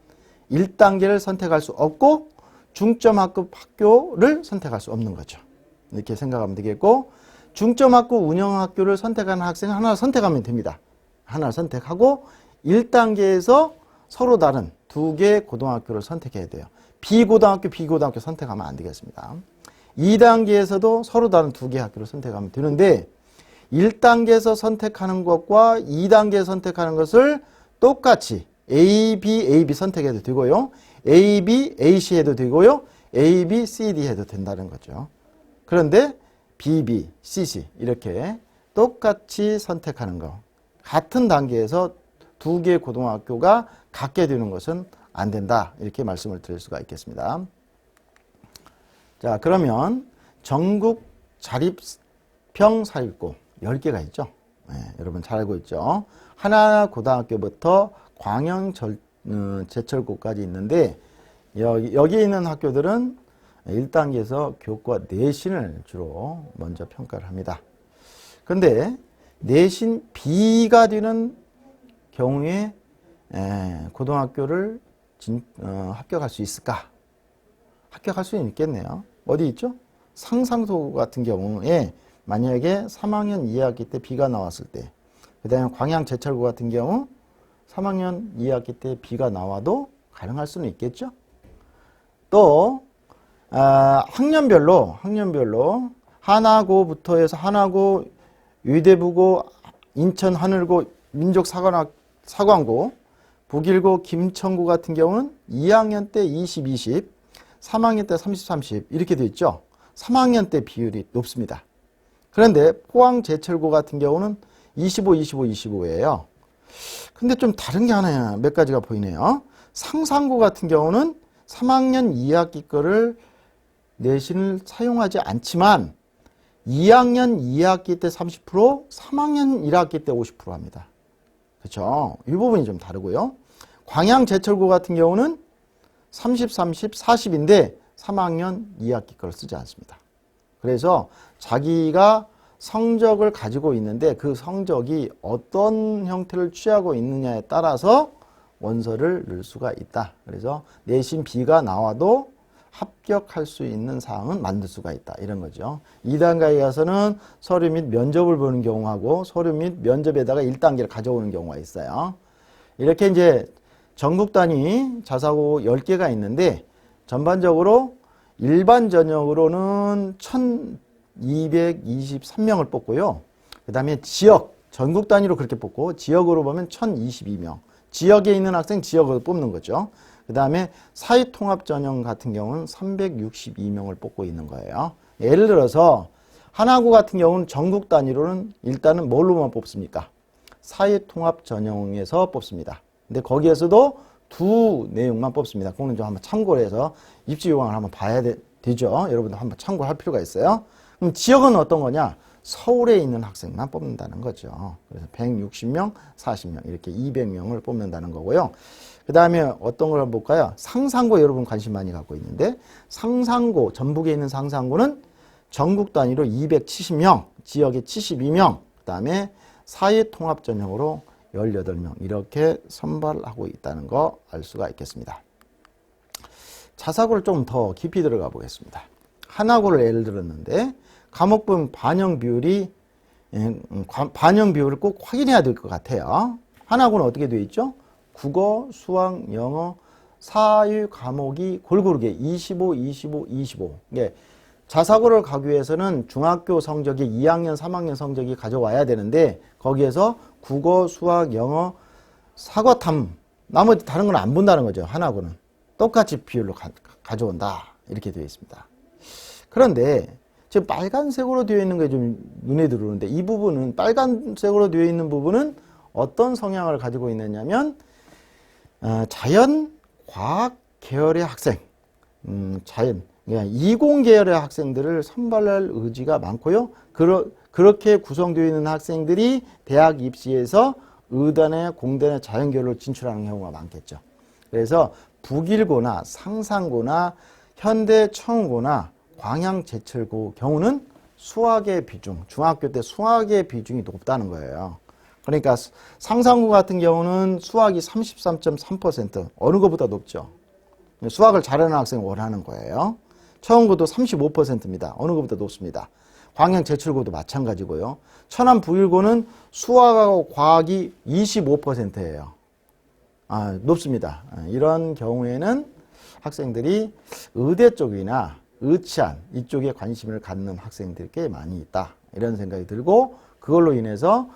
1단계를 선택할 수 없고 중점 학급 학교를 선택할 수 없는 거죠. 이렇게 생각하면 되겠고 중점학교 운영학교를 선택하는 학생은 하나를 선택하면 됩니다. 하나를 선택하고 1단계에서 서로 다른 두 개의 고등학교를 선택해야 돼요. 비고등학교 선택하면 안 되겠습니다. 2단계에서도 서로 다른 두 개의 학교를 선택하면 되는데 1단계에서 선택하는 것과 2단계에서 선택하는 것을 똑같이 A, B 선택해도 되고요. A, B, AC 해도 되고요. A, B, C, D 해도 된다는 거죠. 그런데 B, B, C, C 이렇게 똑같이 선택하는 거. 같은 단계에서 두 개의 고등학교가 갖게 되는 것은 안 된다. 이렇게 말씀을 드릴 수가 있겠습니다. 자, 그러면 전국 자립형 사립고 10개가 있죠. 여러분 잘 알고 있죠. 하나 고등학교부터 광양 제철고까지 있는데 여기에 있는 학교들은 1단계에서 교과 내신을 주로 먼저 평가를 합니다. 그런데 내신 B가 되는 경우에 고등학교를 합격할 수 있을까? 합격할 수는 있겠네요. 어디 있죠? 상상소 같은 경우에 만약에 3학년 2학기 때 B가 나왔을 때, 그 다음에 광양 제철고 같은 경우 3학년 2학기 때 B가 나와도 가능할 수는 있겠죠? 또 학년별로 하나고부터 해서 하나고, 의대부고, 인천 하늘고, 민족사관고, 북일고, 김천고 같은 경우는 2학년 때 20, 20, 3학년 때 30, 30 이렇게 돼 있죠. 3학년 때 비율이 높습니다. 그런데 포항제철고 같은 경우는 25, 25, 25예요. 근데 좀 다른 게 하나 몇 가지가 보이네요. 상산고 같은 경우는 3학년 2학기 거를 내신을 사용하지 않지만 2학년 2학기 때 30%, 3학년 1학기 때 50% 합니다. 그렇죠? 이 부분이 좀 다르고요. 광양제철고 같은 경우는 30, 30, 40인데 3학년 2학기 거를 쓰지 않습니다. 그래서 자기가 성적을 가지고 있는데 그 성적이 어떤 형태를 취하고 있느냐에 따라서 원서를 넣을 수가 있다. 그래서 내신 B가 나와도 합격할 수 있는 사항은 만들 수가 있다. 이런 거죠. 2단계에 가서는 서류 및 면접을 보는 경우하고 서류 및 면접에다가 1단계를 가져오는 경우가 있어요. 이렇게 이제 전국 단위 자사고 10개가 있는데 전반적으로 일반 전형으로는 1223명을 뽑고요. 그 다음에 지역, 전국 단위로 그렇게 뽑고 지역으로 보면 1022명. 지역에 있는 학생 지역으로 뽑는 거죠. 그 다음에 사회통합 전형 같은 경우는 362명을 뽑고 있는 거예요. 예를 들어서 하나고 같은 경우는 전국 단위로는 일단은 뭘로만 뽑습니까? 사회통합 전형에서 뽑습니다. 근데 거기에서도 두 내용만 뽑습니다. 그거는 좀 한번 참고를 해서 입시 요강을 한번 봐야 되죠. 여러분들 한번 참고할 필요가 있어요. 그럼 지역은 어떤 거냐? 서울에 있는 학생만 뽑는다는 거죠. 그래서 160명, 40명 이렇게 200명을 뽑는다는 거고요. 그 다음에 어떤 걸 볼까요? 상산고 여러분 관심 많이 갖고 있는데 상산고, 전북에 있는 상산고는 전국 단위로 270명, 지역에 72명, 그 다음에 사회통합 전형으로 18명 이렇게 선발하고 있다는 거 알 수가 있겠습니다. 자사고를 좀 더 깊이 들어가 보겠습니다. 하나고를 예를 들었는데 과목분 반영 비율을 꼭 확인해야 될 것 같아요. 하나고는 어떻게 되어 있죠? 국어, 수학, 영어, 사유 과목이 골고루게 25, 25, 25. 예. 자사고를 가기 위해서는 중학교 성적이 2학년, 3학년 성적이 가져와야 되는데 거기에서 국어, 수학, 영어, 사과탐 나머지 다른 건 안 본다는 거죠. 하나고는 똑같이 비율로 가져온다 이렇게 되어 있습니다. 그런데 지금 빨간색으로 되어 있는 게 좀 눈에 들어오는데 이 부분은 빨간색으로 되어 있는 부분은 어떤 성향을 가지고 있느냐면 자연, 과학 계열의 학생, 이공 계열의 학생들을 선발할 의지가 많고요. 그렇게 구성되어 있는 학생들이 대학 입시에서 의대나 공대나 자연계열로 진출하는 경우가 많겠죠. 그래서 북일고나 상상고나 현대청고나 광양제철고 경우는 수학의 비중, 중학교 때 수학의 비중이 높다는 거예요. 그러니까 상상고 같은 경우는 수학이 33.3% 어느 것보다 높죠. 수학을 잘하는 학생을 원하는 거예요. 청원고도 35%입니다. 어느 것보다 높습니다. 광양제철고도 마찬가지고요. 천안 북일고는 수학하고 과학이 25%예요. 높습니다. 이런 경우에는 학생들이 의대 쪽이나 의치안 이쪽에 관심을 갖는 학생들이 꽤 많이 있다. 이런 생각이 들고 그걸로 인해서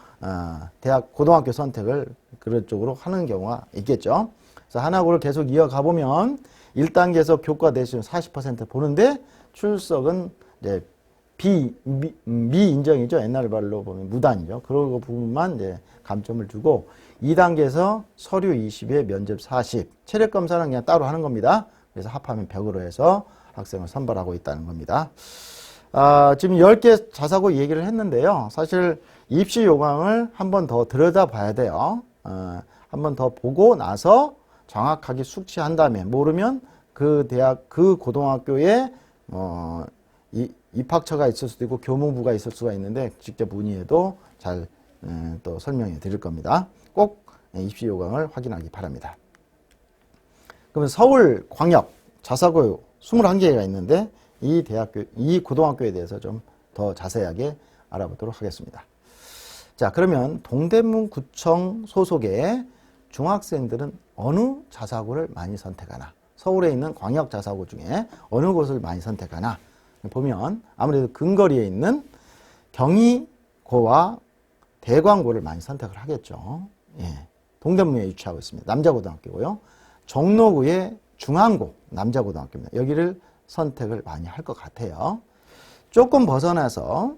대학 고등학교 선택을 그런 쪽으로 하는 경우가 있겠죠. 그래서 하나고를 계속 이어가 보면 1단계에서 교과 대시는 40% 보는데 출석은 이제 미인정이죠. 옛날 말로 보면 무단이죠. 그런 부분만 이제 감점을 주고 2단계에서 서류 20에 면접 40, 체력 검사는 그냥 따로 하는 겁니다. 그래서 합하면 100으로 해서 학생을 선발하고 있다는 겁니다. 지금 10개 자사고 얘기를 했는데요. 사실 입시 요강을 한 번 더 들여다봐야 돼요. 한 번 더 보고 나서 정확하게 숙지한 다음에 모르면 그 대학, 그 고등학교에 입학처가 있을 수도 있고 교무부가 있을 수가 있는데 직접 문의해도 잘 또 설명해 드릴 겁니다. 꼭 입시 요강을 확인하기 바랍니다. 그러면 서울광역 자사고 21개가 있는데 이 고등학교에 대해서 좀 더 자세하게 알아보도록 하겠습니다. 자, 그러면 동대문구청 소속의 중학생들은 어느 자사고를 많이 선택하나? 서울에 있는 광역 자사고 중에 어느 곳을 많이 선택하나? 보면 아무래도 근거리에 있는 경희고와 대광고를 많이 선택을 하겠죠. 예. 동대문에 위치하고 있습니다. 남자고등학교고요. 종로구의 중앙고 남자고등학교입니다. 여기를 선택을 많이 할 것 같아요. 조금 벗어나서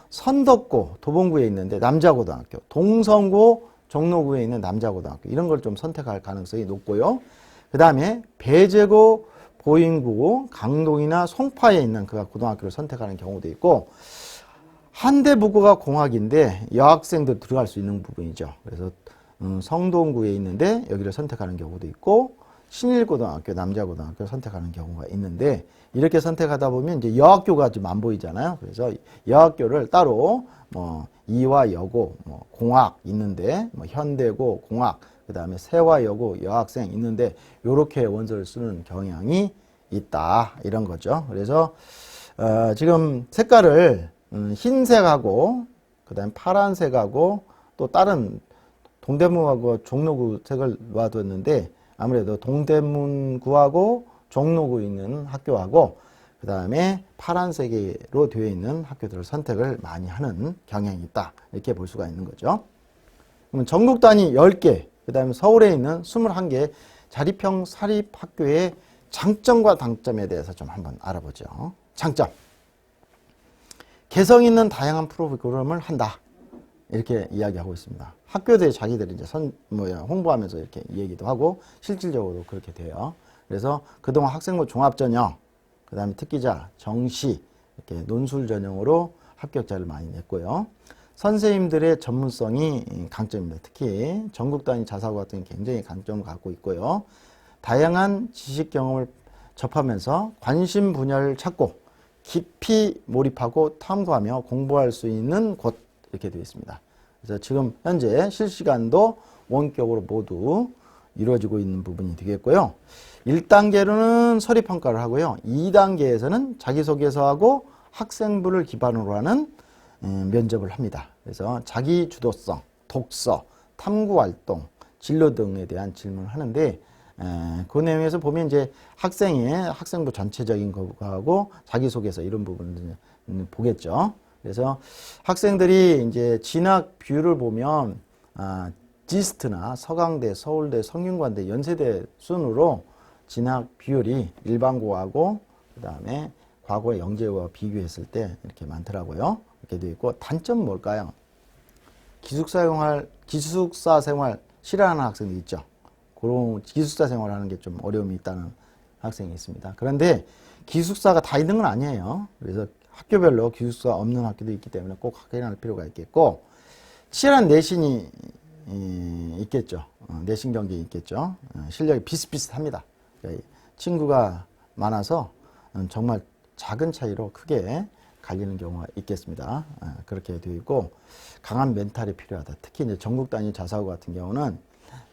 선덕고 도봉구에 있는데 남자고등학교, 동성고 종로구에 있는 남자고등학교 이런 걸 좀 선택할 가능성이 높고요. 그 다음에 배재고 보인구 강동이나 송파에 있는 그 고등학교를 선택하는 경우도 있고 한대북어가 공학인데 여학생도 들어갈 수 있는 부분이죠. 그래서 성동구에 있는데 여기를 선택하는 경우도 있고 신일고등학교, 남자고등학교 선택하는 경우가 있는데 이렇게 선택하다 보면 이제 여학교가 좀 안 보이잖아요. 그래서 여학교를 따로 이화 여고, 공학 있는데 현대고 공학, 그 다음에 세화 여고 여학생 있는데 요렇게 원서를 쓰는 경향이 있다 이런 거죠. 그래서 지금 색깔을 흰색하고 그 다음에 파란색하고 또 다른 동대문하고 종로구 색을 놔뒀는데 아무래도 동대문구하고 종로구에 있는 학교하고 그 다음에 파란색으로 되어 있는 학교들을 선택을 많이 하는 경향이 있다 이렇게 볼 수가 있는 거죠. 그러면 전국 단위 10개 그 다음에 서울에 있는 21개 자립형 사립학교의 장점과 단점에 대해서 좀 한번 알아보죠. 장점. 개성 있는 다양한 프로그램을 한다. 이렇게 이야기하고 있습니다. 학교들이 자기들이 이제 홍보하면서 이렇게 얘기도 하고 실질적으로 그렇게 돼요. 그래서 그동안 학생부 종합전형, 그 다음에 특기자, 정시, 이렇게 논술 전형으로 합격자를 많이 냈고요. 선생님들의 전문성이 강점입니다. 특히 전국 단위 자사고 같은 게 굉장히 강점을 갖고 있고요. 다양한 지식 경험을 접하면서 관심 분야를 찾고 깊이 몰입하고 탐구하며 공부할 수 있는 곳 이렇게 되어 있습니다. 그래서 지금 현재 실시간도 원격으로 모두 이루어지고 있는 부분이 되겠고요. 1단계로는 서류평가를 하고요. 2단계에서는 자기소개서하고 학생부를 기반으로 하는 면접을 합니다. 그래서 자기주도성, 독서, 탐구활동, 진로 등에 대한 질문을 하는데 그 내용에서 보면 이제 학생의 학생부 전체적인 거하고 자기소개서 이런 부분을 보겠죠. 그래서 학생들이 이제 진학 비율을 보면 지스트나 서강대, 서울대, 성균관대, 연세대 순으로 진학 비율이 일반고하고 그다음에 과거의 영재와 비교했을 때 이렇게 많더라고요. 이렇게 되어 있고 단점은 뭘까요? 기숙사 생활 싫어하는 학생이 있죠. 그런 기숙사 생활하는 게 좀 어려움이 있다는 학생이 있습니다. 그런데 기숙사가 다 있는 건 아니에요. 그래서 학교별로 기숙사 없는 학교도 있기 때문에 꼭 확인할 필요가 있겠고 치열한 내신이 있겠죠. 내신 경쟁이 있겠죠. 실력이 비슷비슷합니다. 친구가 많아서 정말 작은 차이로 크게 갈리는 경우가 있겠습니다. 그렇게 되어 있고 강한 멘탈이 필요하다. 특히 이제 전국 단위 자사고 같은 경우는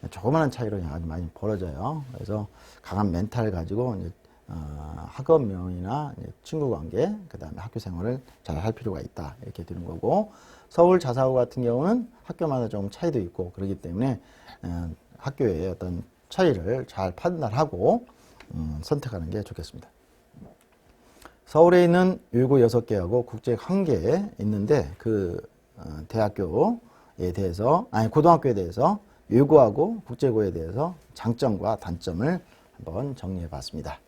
조그마한 차이로 아주 많이 벌어져요. 그래서 강한 멘탈을 가지고 이제 학업명이나 친구 관계, 그 다음에 학교 생활을 잘 할 필요가 있다. 이렇게 되는 거고 서울 자사고 같은 경우는 학교마다 좀 차이도 있고 그렇기 때문에 학교의 어떤 차이를 잘 판단하고 선택하는 게 좋겠습니다. 서울에 있는 외고 6개하고 국제 1개 있는데 그 대학교에 대해서 고등학교에 대해서 외고하고 국제고에 대해서 장점과 단점을 한번 정리해 봤습니다.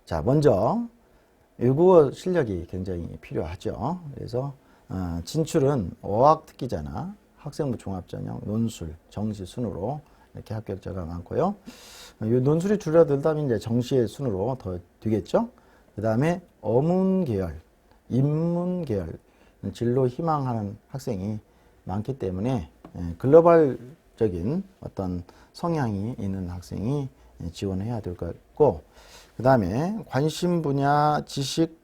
자, 먼저 외국어 실력이 굉장히 필요하죠. 그래서 진출은 어학 특기자나 학생부 종합전형, 논술, 정시 순으로 이렇게 합격자가 많고요. 이 논술이 줄어들다면 이제 정시의 순으로 더 되겠죠. 그 다음에 어문 계열, 인문 계열 진로 희망하는 학생이 많기 때문에 글로벌적인 어떤 성향이 있는 학생이 지원해야 될 것 같고 그 다음에 관심 분야 지식,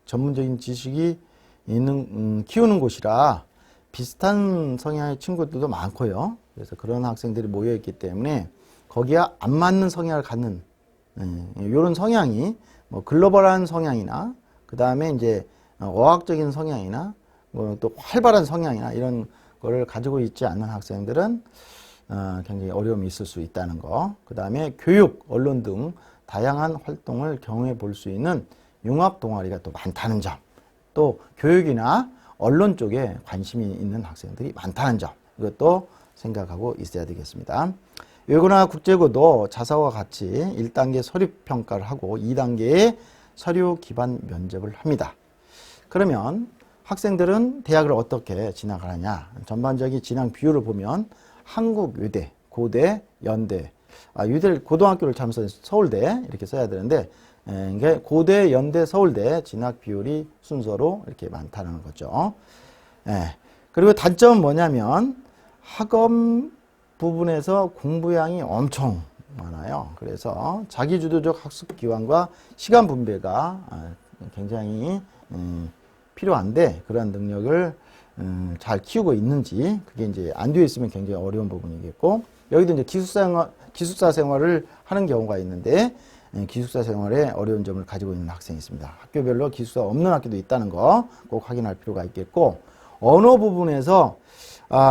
전문적인 지식이 있는 키우는 곳이라 비슷한 성향의 친구들도 많고요. 그래서 그런 학생들이 모여 있기 때문에 거기에 안 맞는 성향을 갖는 이런 성향이 뭐 글로벌한 성향이나 그 다음에 이제 어학적인 성향이나 뭐 또 활발한 성향이나 이런 거를 가지고 있지 않는 학생들은 굉장히 어려움이 있을 수 있다는 거. 그 다음에 교육, 언론 등 다양한 활동을 경험해 볼 수 있는 융합 동아리가 또 많다는 점. 또 교육이나 언론 쪽에 관심이 있는 학생들이 많다는 점. 이것도 생각하고 있어야 되겠습니다. 외고나 국제고도 자사고와 같이 1단계 서류 평가를 하고 2단계의 서류 기반 면접을 합니다. 그러면 학생들은 대학을 어떻게 진학을 하냐? 전반적인 진학 비율을 보면 한국 외대, 고대, 연대, 유대 고등학교를 참고해서 서울대 이렇게 써야 되는데 이게 고대, 연대, 서울대 진학 비율이 순서로 이렇게 많다는 거죠. 그리고 단점은 뭐냐면 학업 부분에서 공부량이 엄청 많아요. 그래서 자기주도적 학습 기반과 시간 분배가 굉장히 필요한데 그러한 능력을 잘 키우고 있는지 그게 이제 안 되어 있으면 굉장히 어려운 부분이겠고 여기도 이제 기숙사 생활을 하는 경우가 있는데 기숙사 생활에 어려운 점을 가지고 있는 학생이 있습니다. 학교별로 기숙사 없는 학교도 있다는 거 꼭 확인할 필요가 있겠고 언어 부분에서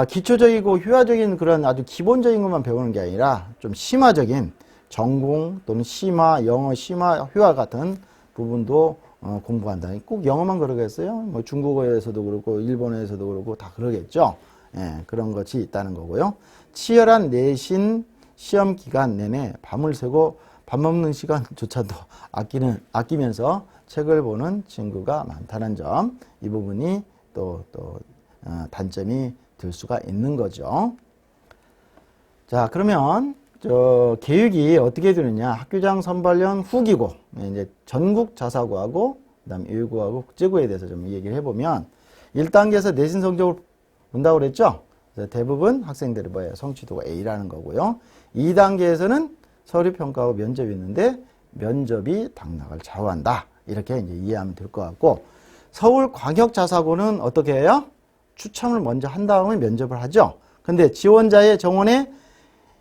기초적이고 효과적인 그런 아주 기본적인 것만 배우는 게 아니라 좀 심화적인 전공 또는 심화, 영어 심화, 효과 같은 부분도 공부한다. 꼭 영어만 그러겠어요? 뭐 중국어에서도 그렇고 일본어에서도 그렇고 다 그러겠죠. 그런 것이 있다는 거고요. 치열한 내신 시험 기간 내내 밤을 새고 밥 먹는 시간조차도 아끼면서 책을 보는 친구가 많다는 점. 이 부분이 또 단점이 될 수가 있는 거죠. 자, 그러면 계획이 어떻게 되느냐? 학교장 선발련 후기고 이제 전국 자사고하고 그다음에 외고하고 국제고에 대해서 좀 얘기를 해보면 1단계에서 내신 성적을 본다고 그랬죠? 그래서 대부분 학생들이 뭐예요? 성취도가 A라는 거고요. 2단계에서는 서류 평가하고 면접이 있는데 면접이 당락을 좌우한다. 이렇게 이제 이해하면 될 것 같고 서울광역자사고는 어떻게 해요? 추첨을 먼저 한 다음에 면접을 하죠. 근데 지원자의 정원의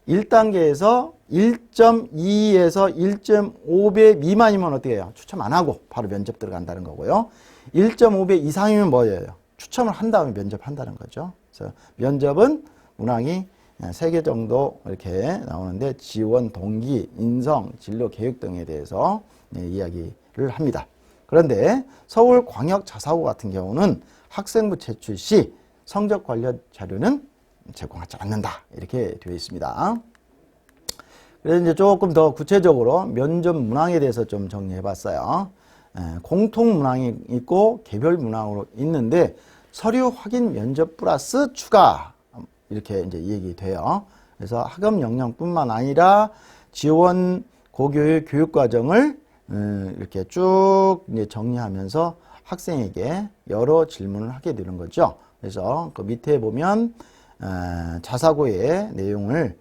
1단계에서 1.2에서 1.5배 미만이면 어떻게 해요? 추첨 안 하고 바로 면접 들어간다는 거고요. 1.5배 이상이면 뭐예요? 추첨을 한 다음에 면접한다는 거죠. 그래서 면접은 문항이 3개 정도 이렇게 나오는데 지원 동기, 인성, 진로 계획 등에 대해서 이야기를 합니다. 그런데 서울광역자사고 같은 경우는 학생부 제출 시 성적 관련 자료는 제공하지 않는다. 이렇게 되어 있습니다. 그래서 이제 조금 더 구체적으로 면접 문항에 대해서 좀 정리해 봤어요. 공통 문항이 있고 개별 문항으로 있는데 서류 확인 면접 플러스 추가 이렇게 이제 얘기돼요. 그래서 학업 역량뿐만 아니라 지원 고교육 교육 과정을 이렇게 쭉 이제 정리하면서 학생에게 여러 질문을 하게 되는 거죠. 그래서 그 밑에 보면 자사고의 내용을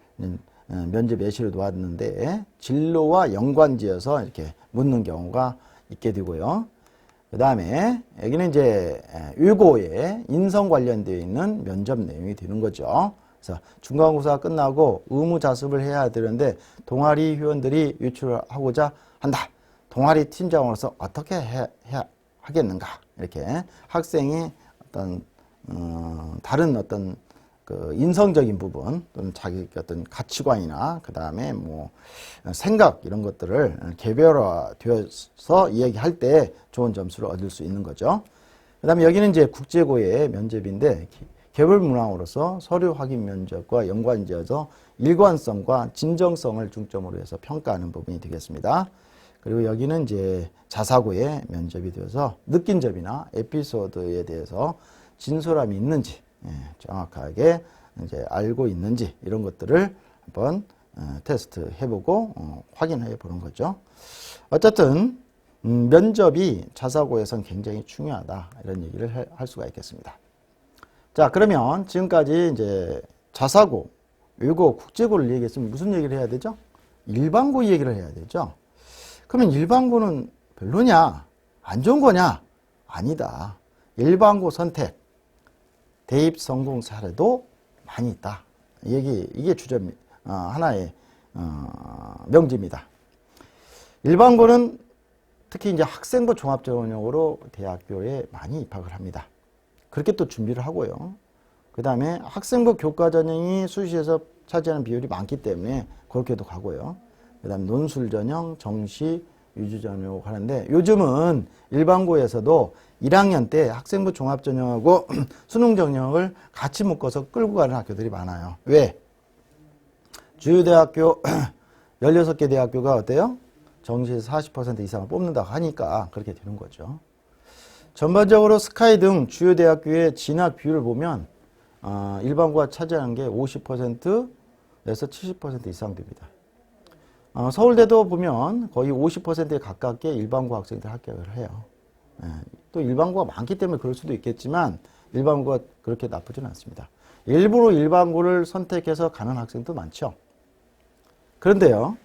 면접 예시로 놓았는데 진로와 연관지어서 이렇게 묻는 경우가 있게 되고요. 그 다음에 여기는 이제 유고에 인성 관련되어 있는 면접 내용이 되는 거죠. 그래서 중간고사 끝나고 의무자습을 해야 되는데 동아리 회원들이 유출을 하고자 한다. 동아리 팀장으로서 어떻게 하겠는가. 이렇게 학생이 어떤 다른 어떤 그 인성적인 부분 또는 자기 어떤 가치관이나 그 다음에 뭐 생각 이런 것들을 개별화되어서 이야기할 때 좋은 점수를 얻을 수 있는 거죠. 그 다음에 여기는 이제 국제고의 면접인데 개별 문항으로서 서류 확인 면접과 연관지어서 일관성과 진정성을 중점으로 해서 평가하는 부분이 되겠습니다. 그리고 여기는 이제 자사고의 면접이 되어서 느낀 점이나 에피소드에 대해서 진솔함이 있는지 정확하게 이제 알고 있는지 이런 것들을 한번 테스트 해보고 확인해 보는 거죠. 어쨌든 면접이 자사고에선 굉장히 중요하다 이런 얘기를 할 수가 있겠습니다. 자, 그러면 지금까지 이제 자사고, 외고, 국제고를 얘기했으면 무슨 얘기를 해야 되죠? 일반고 얘기를 해야 되죠. 그러면 일반고는 별로냐? 안 좋은 거냐? 아니다. 일반고 선택, 대입 성공 사례도 많이 있다. 이게 주점, 하나의, 명제입니다. 일반고는 특히 이제 학생부 종합전형으로 대학교에 많이 입학을 합니다. 그렇게 또 준비를 하고요. 그 다음에 학생부 교과전형이 수시에서 차지하는 비율이 많기 때문에 그렇게도 가고요. 그 다음에 논술 전형, 정시, 유주 전형 하는데 요즘은 일반고에서도 1학년 때 학생부 종합전형하고 수능 전형을 같이 묶어서 끌고 가는 학교들이 많아요. 왜? 주요 대학교 16개 대학교가 어때요? 정시에서 40% 이상을 뽑는다고 하니까 그렇게 되는 거죠. 전반적으로 스카이 등 주요 대학교의 진학 비율을 보면 일반고가 차지하는 게 50%에서 70% 이상 됩니다. 서울대도 보면 거의 50%에 가깝게 일반고 학생들 합격을 해요. 또 일반고가 많기 때문에 그럴 수도 있겠지만 일반고가 그렇게 나쁘지는 않습니다. 일부러 일반고를 선택해서 가는 학생도 많죠. 그런데요,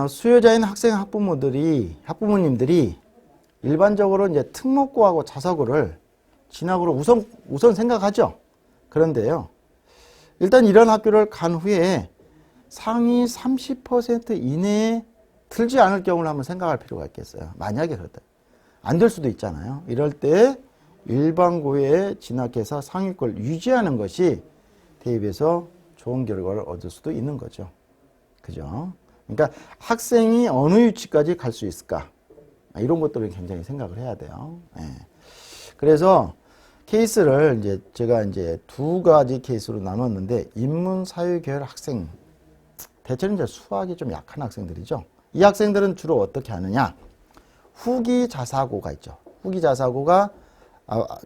수요자인 학부모님들이 일반적으로 이제 특목고하고 자사고를 진학으로 우선 생각하죠. 그런데요, 일단 이런 학교를 간 후에 상위 30% 이내에 들지 않을 경우를 한번 생각할 필요가 있겠어요. 만약에 그렇다. 안 될 수도 있잖아요. 이럴 때 일반고에 진학해서 상위권을 유지하는 것이 대입에서 좋은 결과를 얻을 수도 있는 거죠. 그죠? 그러니까 학생이 어느 위치까지 갈 수 있을까? 이런 것들을 굉장히 생각을 해야 돼요. 그래서 케이스를 이제 제가 이제 두 가지 케이스로 나눴는데 인문 사회 계열 학생 대체는 이제 수학이 좀 약한 학생들이죠. 이 학생들은 주로 어떻게 하느냐? 후기 자사고가 있죠. 후기 자사고가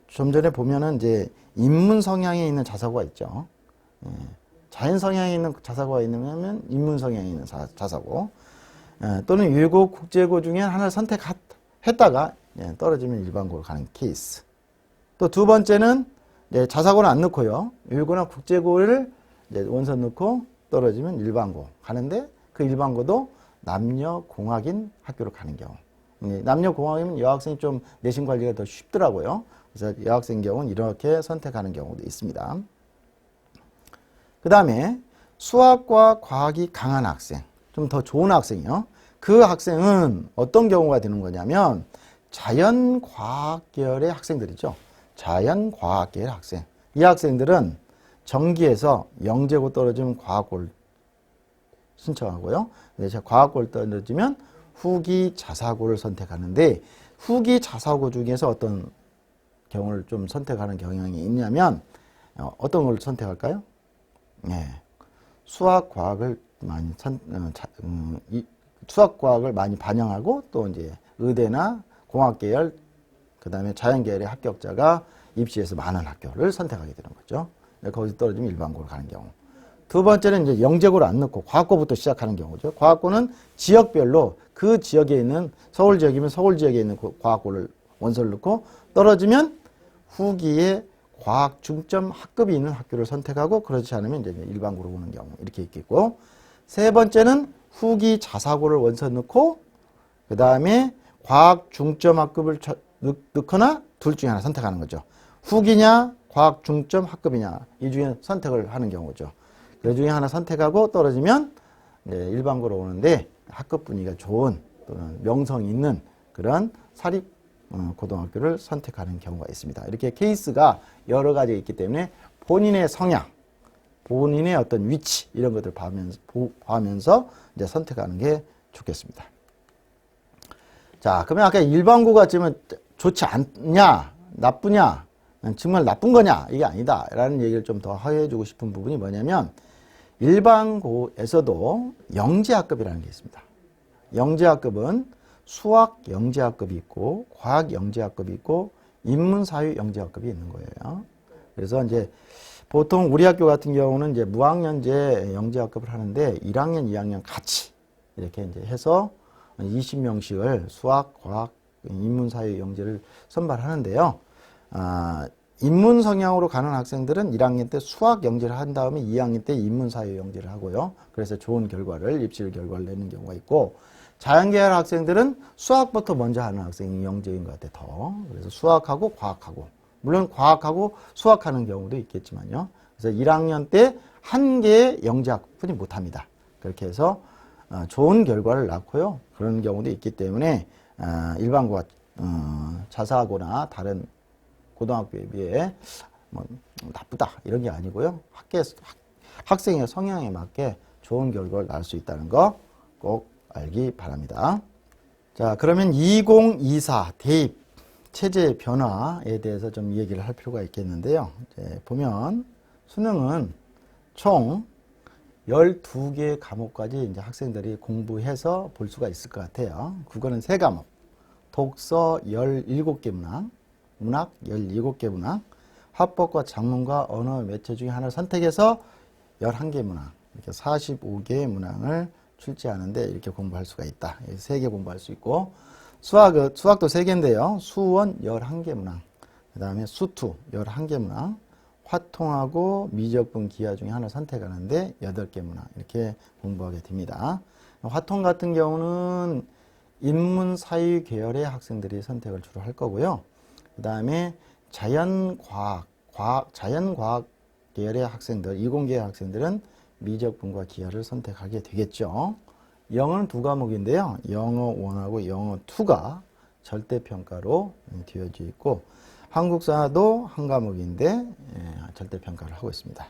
좀 전에 보면은 이제 인문 성향에 있는 자사고가 있죠. 자연 성향에 있는 자사고가 있냐면 인문 성향에 있는 자사고. 또는 외고, 국제고 중에 하나를 선택했다가 떨어지면 일반고로 가는 케이스. 또 두 번째는 자사고는 안 넣고요. 외고나 국제고를 원서 넣고 떨어지면 일반고 가는데 그 일반고도 남녀 공학인 학교로 가는 경우. 남녀공학이면 여학생이 좀 내신 관리가 더 쉽더라고요. 그래서 여학생 경우는 이렇게 선택하는 경우도 있습니다. 그 다음에 수학과 과학이 강한 학생, 좀 더 좋은 학생이요. 그 학생은 어떤 경우가 되는 거냐면 자연과학 계열의 학생들이죠. 자연과학 계열 학생. 이 학생들은 정기에서 영재고 떨어지면 과학고를 신청하고요. 과학고를 떨어지면 후기 자사고를 선택하는데 후기 자사고 중에서 어떤 경우를 좀 선택하는 경향이 있냐면 어떤 걸 선택할까요? 네. 수학과학을 많이 반영하고 또 이제 의대나 공학계열 그다음에 자연계열의 합격자가 입시에서 많은 학교를 선택하게 되는 거죠. 거기서 떨어지면 일반고를 가는 경우. 두 번째는 이제 영재고를 안 넣고 과학고부터 시작하는 경우죠. 과학고는 지역별로 그 지역에 있는 서울 지역이면 서울 지역에 있는 과학고를 원서를 넣고 떨어지면 후기에 과학 중점 학급이 있는 학교를 선택하고 그렇지 않으면 이제 일반고로 오는 경우 이렇게 있겠고 세 번째는 후기 자사고를 원서 넣고 그 다음에 과학 중점 학급을 넣거나 둘 중에 하나 선택하는 거죠. 후기냐 과학 중점 학급이냐 이 중에 선택을 하는 경우죠. 그 중에 하나 선택하고 떨어지면 일반고로 오는데 학급 분위기가 좋은 또는 명성 있는 그런 사립 고등학교를 선택하는 경우가 있습니다. 이렇게 케이스가 여러 가지 있기 때문에 본인의 성향, 본인의 어떤 위치 이런 것들을 봐면서 이제 선택하는 게 좋겠습니다. 자, 그러면 아까 일반고가 지금 좋지 않냐, 나쁘냐, 정말 나쁜 거냐 이게 아니다 라는 얘기를 좀 더 해주고 싶은 부분이 뭐냐면 일반고에서도 영재학급이라는 게 있습니다. 영재학급은 수학 영재학급이 있고 과학 영재학급이 있고 인문사회 영재학급이 있는 거예요. 그래서 이제 보통 우리 학교 같은 경우는 이제 무학년제 영재학급을 하는데 1학년, 2학년 같이 이렇게 이제 해서 20명씩을 수학, 과학, 인문사회 영재를 선발하는데요. 인문 성향으로 가는 학생들은 1학년 때 수학 영재를 한 다음에 2학년 때 인문사회 영재를 하고요. 그래서 좋은 결과를 입시 결과를 내는 경우가 있고 자연계열 학생들은 수학부터 먼저 하는 학생이 영재인 것 같아요. 더. 그래서 수학하고 과학하고 물론 과학하고 수학하는 경우도 있겠지만요. 그래서 1학년 때 한 개의 영재학분이 못합니다. 그렇게 해서 좋은 결과를 낳고요. 그런 경우도 있기 때문에 일반고가 자사고나 다른 고등학교에 비해 뭐 나쁘다 이런 게 아니고요. 학생의 성향에 맞게 좋은 결과를 낳을 수 있다는 거 꼭 알기 바랍니다. 자, 그러면 2024 대입 체제 변화에 대해서 좀 얘기를 할 필요가 있겠는데요. 이제 보면 수능은 총 12개의 과목까지 이제 학생들이 공부해서 볼 수가 있을 것 같아요. 국어는 3과목, 독서 17개 문학 17개 문학, 화법과 작문과 언어 매체 중에 하나를 선택해서 11개 문항, 이렇게 45개의 문항을 출제하는데 이렇게 공부할 수가 있다. 3개 공부할 수 있고, 수학도 3개인데요. 수원 11개 문항, 그 다음에 수투 11개 문항, 화통하고 미적분 기하 중에 하나 선택하는데 8개 문항, 이렇게 공부하게 됩니다. 화통 같은 경우는 인문사회 계열의 학생들이 선택을 주로 할 거고요. 그 다음에 자연과학 계열의 학생들, 이공계의 학생들은 미적분과 기하를 선택하게 되겠죠. 영어는 2과목인데요. 영어 1하고 영어 2가 절대평가로 되어져 있고, 한국사도 1과목인데 절대평가를 하고 있습니다.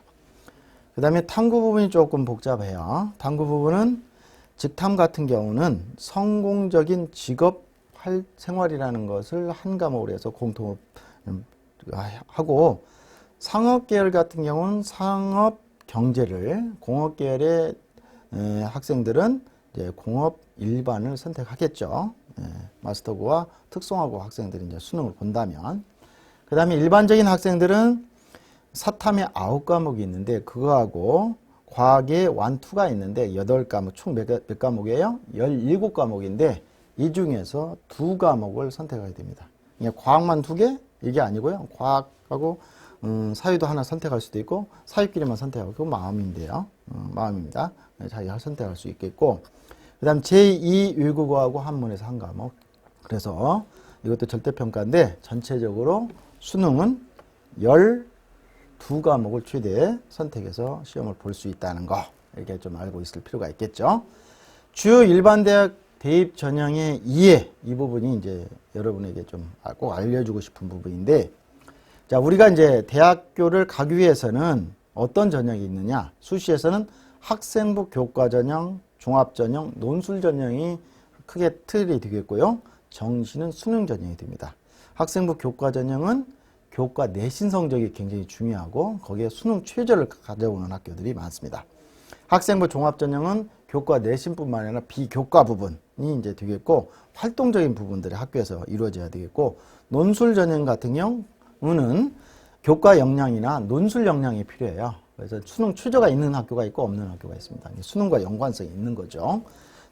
그 다음에 탐구 부분이 조금 복잡해요. 탐구 부분은 직탐 같은 경우는 성공적인 직업 생활이라는 것을 한 과목으로 해서 공통을 하고, 상업계열 같은 경우는 상업 경제를, 공업계열의 학생들은 이제 공업 일반을 선택하겠죠. 마스터고와 특성화고 학생들이 이제 수능을 본다면. 그 다음에 일반적인 학생들은 사탐에 9과목이 있는데 그거하고 과학에 1, 2가 있는데 8과목, 총 몇 과목이에요? 17과목인데 이 중에서 2과목을 선택하게 됩니다. 과학만 2개? 이게 아니고요. 과학하고 사회도 하나 선택할 수도 있고 사회끼리만 선택하고 그건 마음인데요. 마음입니다. 자기가 선택할 수 있겠고, 그 다음 제2 외국어하고 한문에서 1과목, 그래서 이것도 절대평가인데 전체적으로 수능은 12과목을 최대 선택해서 시험을 볼 수 있다는 거 이렇게 좀 알고 있을 필요가 있겠죠. 주요 일반대학 대입 전형의 이해 이 부분이 이제 여러분에게 좀 꼭 알려주고 싶은 부분인데 자 우리가 이제 대학교를 가기 위해서는 어떤 전형이 있느냐 수시에서는 학생부 교과 전형, 종합 전형, 논술 전형이 크게 틀이 되겠고요. 정시는 수능 전형이 됩니다. 학생부 교과 전형은 교과 내신 성적이 굉장히 중요하고 거기에 수능 최저를 가져오는 학교들이 많습니다. 학생부 종합 전형은 교과 내신뿐만 아니라 비교과 부분이 이제 되겠고 활동적인 부분들이 학교에서 이루어져야 되겠고 논술 전형 같은 경우는 교과 역량이나 논술 역량이 필요해요. 그래서 수능 최저가 있는 학교가 있고 없는 학교가 있습니다. 수능과 연관성이 있는 거죠.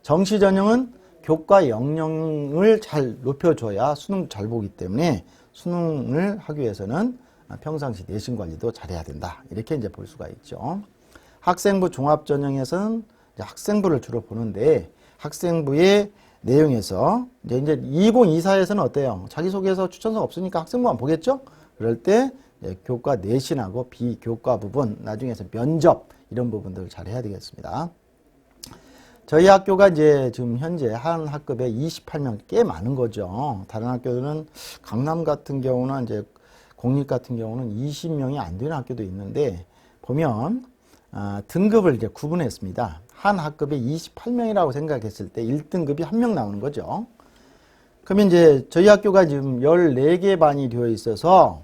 정시 전형은 교과 역량을 잘 높여줘야 수능 잘 보기 때문에 수능을 하기 위해서는 평상시 내신 관리도 잘해야 된다. 이렇게 이제 볼 수가 있죠. 학생부 종합 전형에서는 학생부를 주로 보는데 학생부의 내용에서 이제 2024에서는 어때요? 자기소개서 추천서 없으니까 학생부만 보겠죠? 그럴 때 교과 내신하고 비교과 부분, 나중에서 면접 이런 부분들을 잘 해야 되겠습니다. 저희 학교가 이제 지금 현재 한 학급에 28명 꽤 많은 거죠. 다른 학교들은 강남 같은 경우는 이제 공립 같은 경우는 20명이 안 되는 학교도 있는데 보면 등급을 이제 구분했습니다. 한 학급에 28명이라고 생각했을 때 1등급이 1명 나오는 거죠. 그러면 이제 저희 학교가 지금 14개 반이 되어 있어서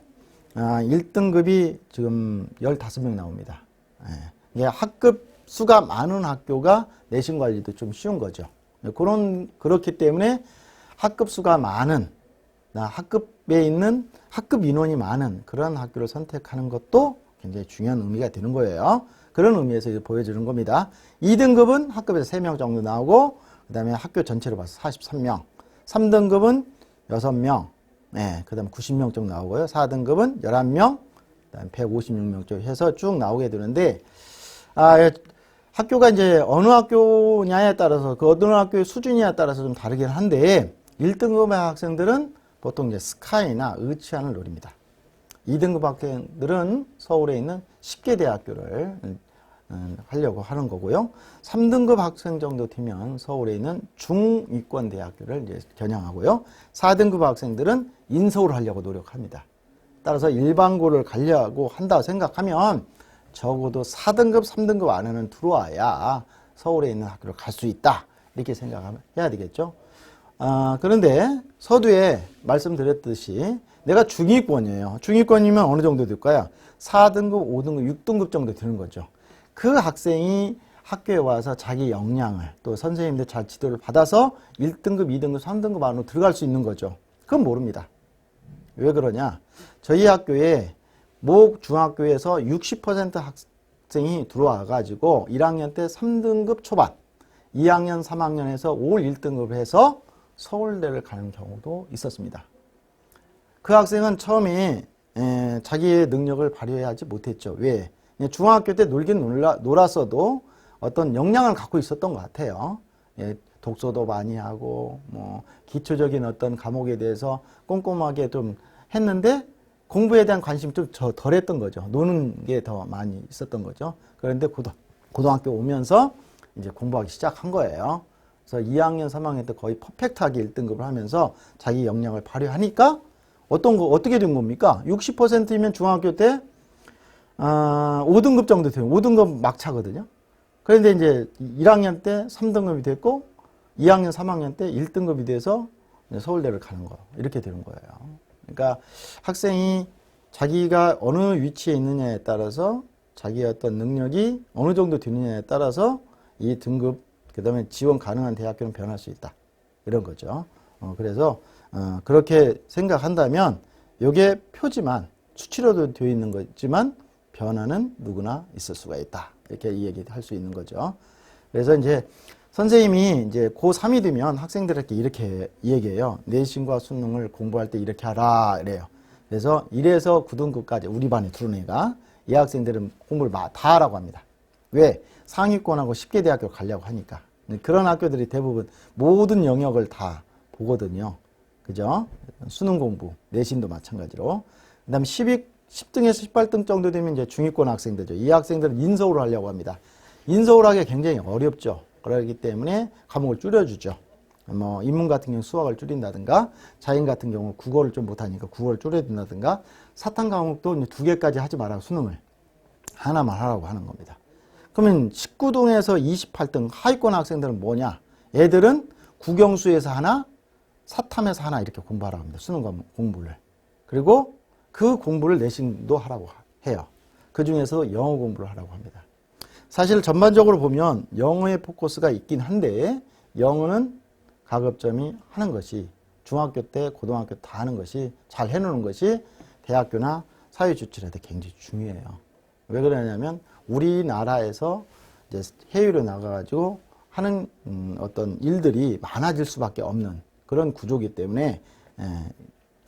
1등급이 지금 15명 나옵니다. 이게 학급 수가 많은 학교가 내신 관리도 좀 쉬운 거죠. 그렇기 때문에 학급 수가 많은, 학급에 있는 학급 인원이 많은 그런 학교를 선택하는 것도 굉장히 중요한 의미가 되는 거예요. 그런 의미에서 이제 보여주는 겁니다. 2등급은 학급에서 3명 정도 나오고, 그 다음에 학교 전체로 봐서 43명. 3등급은 6명, 그 다음에 90명 정도 나오고요. 4등급은 11명, 그 다음에 156명 정도 해서 쭉 나오게 되는데, 학교가 이제 어느 학교냐에 따라서 그 어느 학교의 수준이냐에 따라서 좀 다르긴 한데 1등급의 학생들은 보통 이제 스카이나 의치안을 노립니다. 2등급 학생들은 서울에 있는 10개 대학교를 하려고 하는 거고요. 3등급 학생 정도 되면 서울에 있는 중위권 대학교를 이제 겨냥하고요. 4등급 학생들은 인서울을 하려고 노력합니다. 따라서 일반고를 가려고 한다고 생각하면 적어도 4등급, 3등급 안에는 들어와야 서울에 있는 학교를 갈 수 있다. 이렇게 생각해야 되겠죠. 그런데 서두에 말씀드렸듯이 내가 중위권이에요. 중위권이면 어느 정도 될까요? 4등급, 5등급, 6등급 정도 되는 거죠. 그 학생이 학교에 와서 자기 역량을 또 선생님들 잘 지도를 받아서 1등급, 2등급, 3등급 안으로 들어갈 수 있는 거죠. 그건 모릅니다. 왜 그러냐? 저희 학교에 모 중학교에서 60% 학생이 들어와 가지고 1학년 때 3등급 초반, 2학년, 3학년에서 올 1등급을 해서 서울대를 가는 경우도 있었습니다. 그 학생은 처음에 자기의 능력을 발휘하지 못했죠. 왜? 중학교 때 놀긴 놀았어도 어떤 역량을 갖고 있었던 것 같아요. 독서도 많이 하고 뭐 기초적인 어떤 과목에 대해서 꼼꼼하게 좀 했는데 공부에 대한 관심이 좀 덜 했던 거죠. 노는 게 더 많이 있었던 거죠. 그런데 고등학교 오면서 이제 공부하기 시작한 거예요. 그래서 2학년, 3학년 때 거의 퍼펙트하게 1등급을 하면서 자기 역량을 발휘하니까 어떻게 된 겁니까? 60%이면 중학교 때 5등급 정도 돼요. 5등급 막차거든요. 그런데 이제 1학년 때 3등급이 됐고 2학년, 3학년 때 1등급이 돼서 서울대를 가는 거. 이렇게 되는 거예요. 그러니까 학생이 자기가 어느 위치에 있느냐에 따라서 자기의 어떤 능력이 어느 정도 되느냐에 따라서 이 등급, 그 다음에 지원 가능한 대학교는 변할 수 있다. 이런 거죠. 그래서 그렇게 생각한다면 이게 표지만 수치로도 되어 있는 거지만 변화는 누구나 있을 수가 있다. 이렇게 이 얘기 할 수 있는 거죠. 그래서 이제 선생님이 이제 고3이 되면 학생들에게 이렇게 얘기해요. 내신과 수능을 공부할 때 이렇게 하라. 이래요. 그래서 1에서 9등급까지 우리 반에 들어온 애가 이 학생들은 공부를 다 하라고 합니다. 왜? 상위권하고 10개 대학교 가려고 하니까. 그런 학교들이 대부분 모든 영역을 다 보거든요. 그죠? 수능 공부, 내신도 마찬가지로. 그 다음에 10등에서 18등 정도 되면 이제 중위권 학생들죠. 이 학생들은 인서울을 하려고 합니다. 인서울 하기가 굉장히 어렵죠. 그렇기 때문에 과목을 줄여주죠. 뭐, 인문 같은 경우 수학을 줄인다든가, 자연 같은 경우 국어를 좀 못하니까 국어를 줄여준다든가, 사탐 과목도 이제 2개까지 하지 말라고 수능을 하나만 하라고 하는 겁니다. 그러면 19등에서 28등 하위권 학생들은 뭐냐? 애들은 국영수에서 하나, 사탐에서 하나 이렇게 공부하라고 합니다. 수능 공부를. 그리고 그 공부를 내신도 하라고 해요. 그 중에서 영어 공부를 하라고 합니다. 사실 전반적으로 보면 영어에 포커스가 있긴 한데 영어는 가급점이 하는 것이 중학교 때, 고등학교 때 다 하는 것이 잘 해놓는 것이 대학교나 사회 진출할 때 굉장히 중요해요. 왜 그러냐면 우리나라에서 이제 해외로 나가가지고 하는 어떤 일들이 많아질 수밖에 없는 그런 구조이기 때문에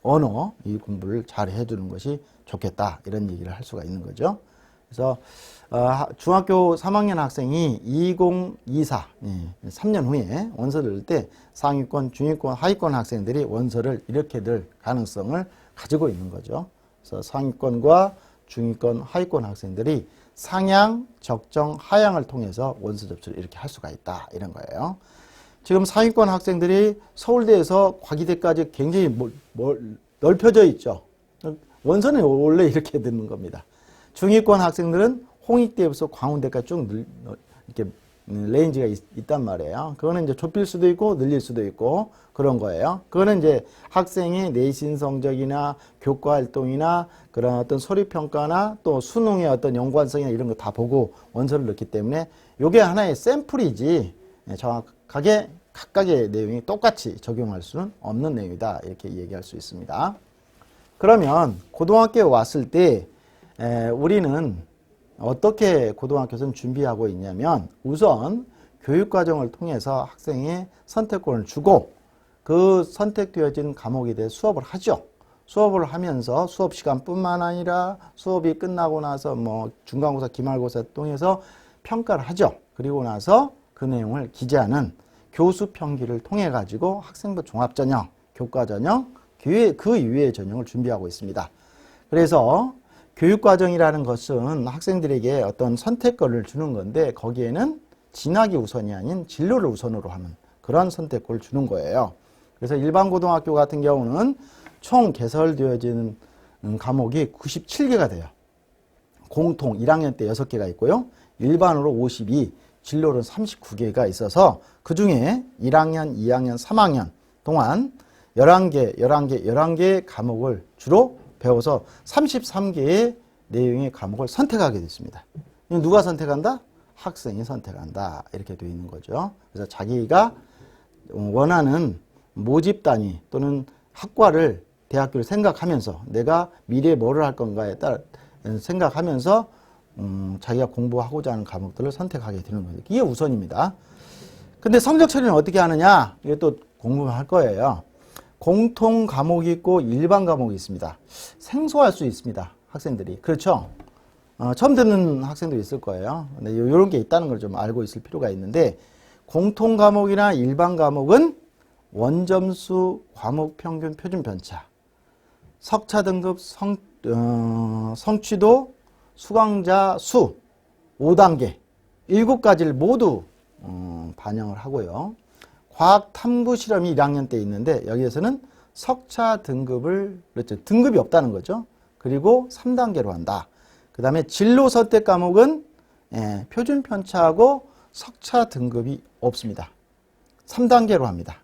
언어 이 공부를 잘 해주는 것이 좋겠다 이런 얘기를 할 수가 있는 거죠. 그래서 중학교 3학년 학생이 2024 3년 후에 원서를 넣을 때 상위권, 중위권, 하위권 학생들이 원서를 이렇게 넣을 가능성을 가지고 있는 거죠. 그래서 상위권과 중위권, 하위권 학생들이 상향, 적정, 하향을 통해서 원서 접수를 이렇게 할 수가 있다 이런 거예요. 지금 상위권 학생들이 서울대에서 과기대까지 굉장히 넓혀져 있죠. 원서는 원래 이렇게 듣는 겁니다. 중위권 학생들은 홍익대에서 광운대까지 쭉 이렇게 레인지가 있단 말이에요. 그거는 이제 좁힐 수도 있고 늘릴 수도 있고 그런 거예요. 그거는 이제 학생의 내신 성적이나 교과 활동이나 그런 어떤 서류 평가나 또 수능의 어떤 연관성이나 이런 거 다 보고 원서를 넣기 때문에 이게 하나의 샘플이지 정확하게 각각의 내용이 똑같이 적용할 수는 없는 내용이다. 이렇게 얘기할 수 있습니다. 그러면 고등학교에 왔을 때 우리는 어떻게 고등학교에서는 준비하고 있냐면 우선 교육과정을 통해서 학생의 선택권을 주고 그 선택되어진 과목에 대해 수업을 하죠. 수업을 하면서 수업 시간뿐만 아니라 수업이 끝나고 나서 뭐 중간고사, 기말고사 통해서 평가를 하죠. 그리고 나서 그 내용을 기재하는 교수 평기를 통해 가지고 학생부 종합전형, 교과전형, 그 이외의 전형을 준비하고 있습니다. 그래서 교육과정이라는 것은 학생들에게 어떤 선택권을 주는 건데 거기에는 진학이 우선이 아닌 진로를 우선으로 하는 그런 선택권을 주는 거예요. 그래서 일반 고등학교 같은 경우는 총 개설되어진 과목이 97개가 돼요. 공통 1학년 때 6개가 있고요. 일반으로 52, 진로는 39개가 있어서 그중에 1학년, 2학년, 3학년 동안 11개의 과목을 주로 배워서 33개의 내용의 과목을 선택하게 됐습니다. 누가 선택한다? 학생이 선택한다. 이렇게 되어 있는 거죠. 그래서 자기가 원하는 모집 단위 또는 학과를 대학교를 생각하면서 내가 미래에 뭐를 할 건가에 따라 생각하면서 자기가 공부하고자 하는 과목들을 선택하게 되는 거예요. 이게 우선입니다. 근데 성적 처리는 어떻게 하느냐? 이게 또 궁금할 거예요. 공통 과목이 있고 일반 과목이 있습니다. 생소할 수 있습니다. 학생들이. 그렇죠? 처음 듣는 학생도 있을 거예요. 근데 이런 게 있다는 걸 좀 알고 있을 필요가 있는데 공통 과목이나 일반 과목은 원점수, 과목 평균, 표준 편차, 석차 등급, 성취도, 수강자 수 5단계 7가지를 모두 반영을 하고요. 과학 탐구 실험이 1학년 때 있는데 여기에서는 석차 등급을 그렇죠. 등급이 없다는 거죠. 그리고 3단계로 한다. 그 다음에 진로 선택 과목은 표준 편차하고 석차 등급이 없습니다. 3단계로 합니다.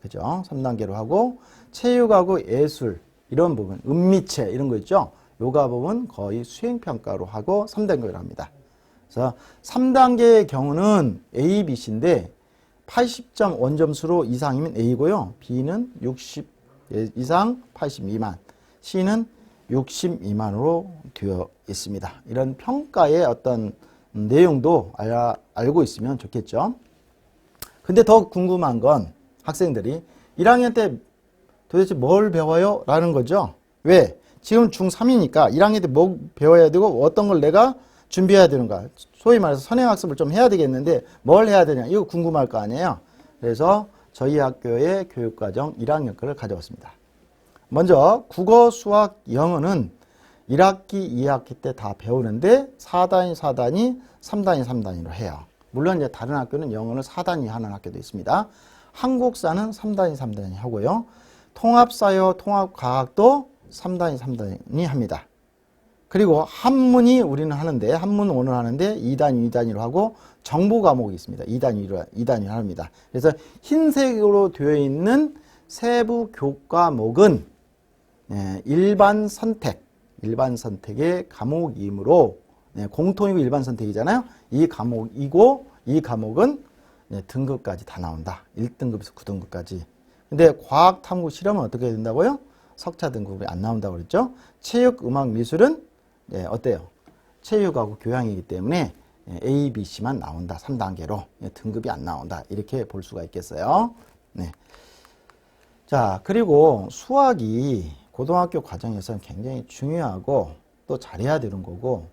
그죠? 3단계로 하고 체육하고 예술 이런 부분, 은미체 이런 거 있죠. 요 과목은 거의 수행평가로 하고 3단계로 합니다. 그래서 3단계의 경우는 A, B, C인데 80점 원점수로 이상이면 A고요. B는 60 이상 80 미만, C는 60 미만으로 되어 있습니다. 이런 평가의 어떤 내용도 알고 있으면 좋겠죠. 근데 더 궁금한 건 학생들이 1학년 때 도대체 뭘 배워요? 라는 거죠. 왜? 지금 중3이니까 1학년 때 뭐 배워야 되고 어떤 걸 내가 준비해야 되는가. 소위 말해서 선행학습을 좀 해야 되겠는데 뭘 해야 되냐. 이거 궁금할 거 아니에요. 그래서 저희 학교의 교육과정 1학년 거를 가져왔습니다. 먼저 국어, 수학, 영어는 1학기, 2학기 때 다 배우는데 4단위, 4단위, 3단위, 3단위로 해요. 물론 이제 다른 학교는 영어를 4단위 하는 학교도 있습니다. 한국사는 3단위, 3단위 하고요. 통합사회, 통합과학도 3단위, 3단위 합니다. 그리고 한문이 우리는 하는데, 한문 오늘 하는데 2단위, 2단위로 하고 정보 과목이 있습니다. 2단위로 합니다. 그래서 흰색으로 되어 있는 세부 교과목은 일반 선택의 과목이므로 공통이고 일반 선택이잖아요. 이 과목이고 이 과목은 등급까지 다 나온다. 1등급에서 9등급까지. 근데 과학, 탐구, 실험은 어떻게 된다고요? 석차 등급이 안 나온다고 그랬죠. 체육, 음악, 미술은 어때요? 체육하고 교양이기 때문에 A, B, C만 나온다. 3단계로 등급이 안 나온다. 이렇게 볼 수가 있겠어요. 네. 자, 그리고 수학이 고등학교 과정에서는 굉장히 중요하고 또 잘해야 되는 거고,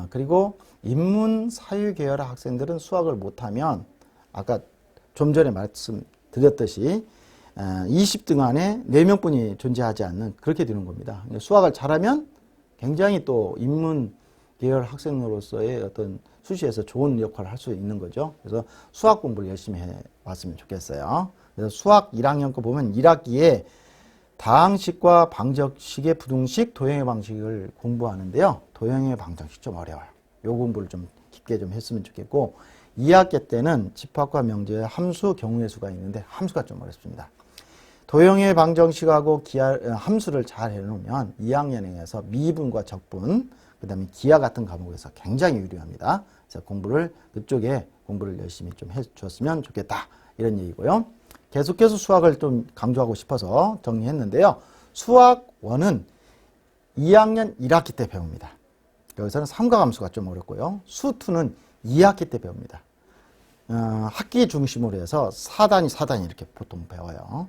그리고 인문, 사유 계열 학생들은 수학을 못하면 아까 좀 전에 말씀드렸듯이 20등 안에 4명뿐이 존재하지 않는 그렇게 되는 겁니다. 수학을 잘하면 굉장히 또 인문 계열 학생으로서의 어떤 수시에서 좋은 역할을 할 수 있는 거죠. 그래서 수학 공부를 열심히 해봤으면 좋겠어요. 그래서 수학 1학년 거 보면 1학기에 다항식과 방정식의 부등식, 도형의 방식을 공부하는데요. 도형의 방정식 좀 어려워요. 요 공부를 좀 깊게 좀 했으면 좋겠고, 2학기 때는 집합과 명제의 함수, 경우의 수가 있는데 함수가 좀 어렵습니다. 도형의 방정식하고 함수를 잘 해놓으면 2학년에서 미분과 적분, 그 다음에 기하 같은 과목에서 굉장히 유리합니다. 그래서 그쪽에 공부를 열심히 좀 해줬으면 좋겠다. 이런 얘기고요. 계속해서 수학을 좀 강조하고 싶어서 정리했는데요. 수학 1은 2학년 1학기 때 배웁니다. 여기서는 삼각함수가 좀 어렵고요. 수 2는 2학기 때 배웁니다. 학기 중심으로 해서 4단위 이렇게 보통 배워요.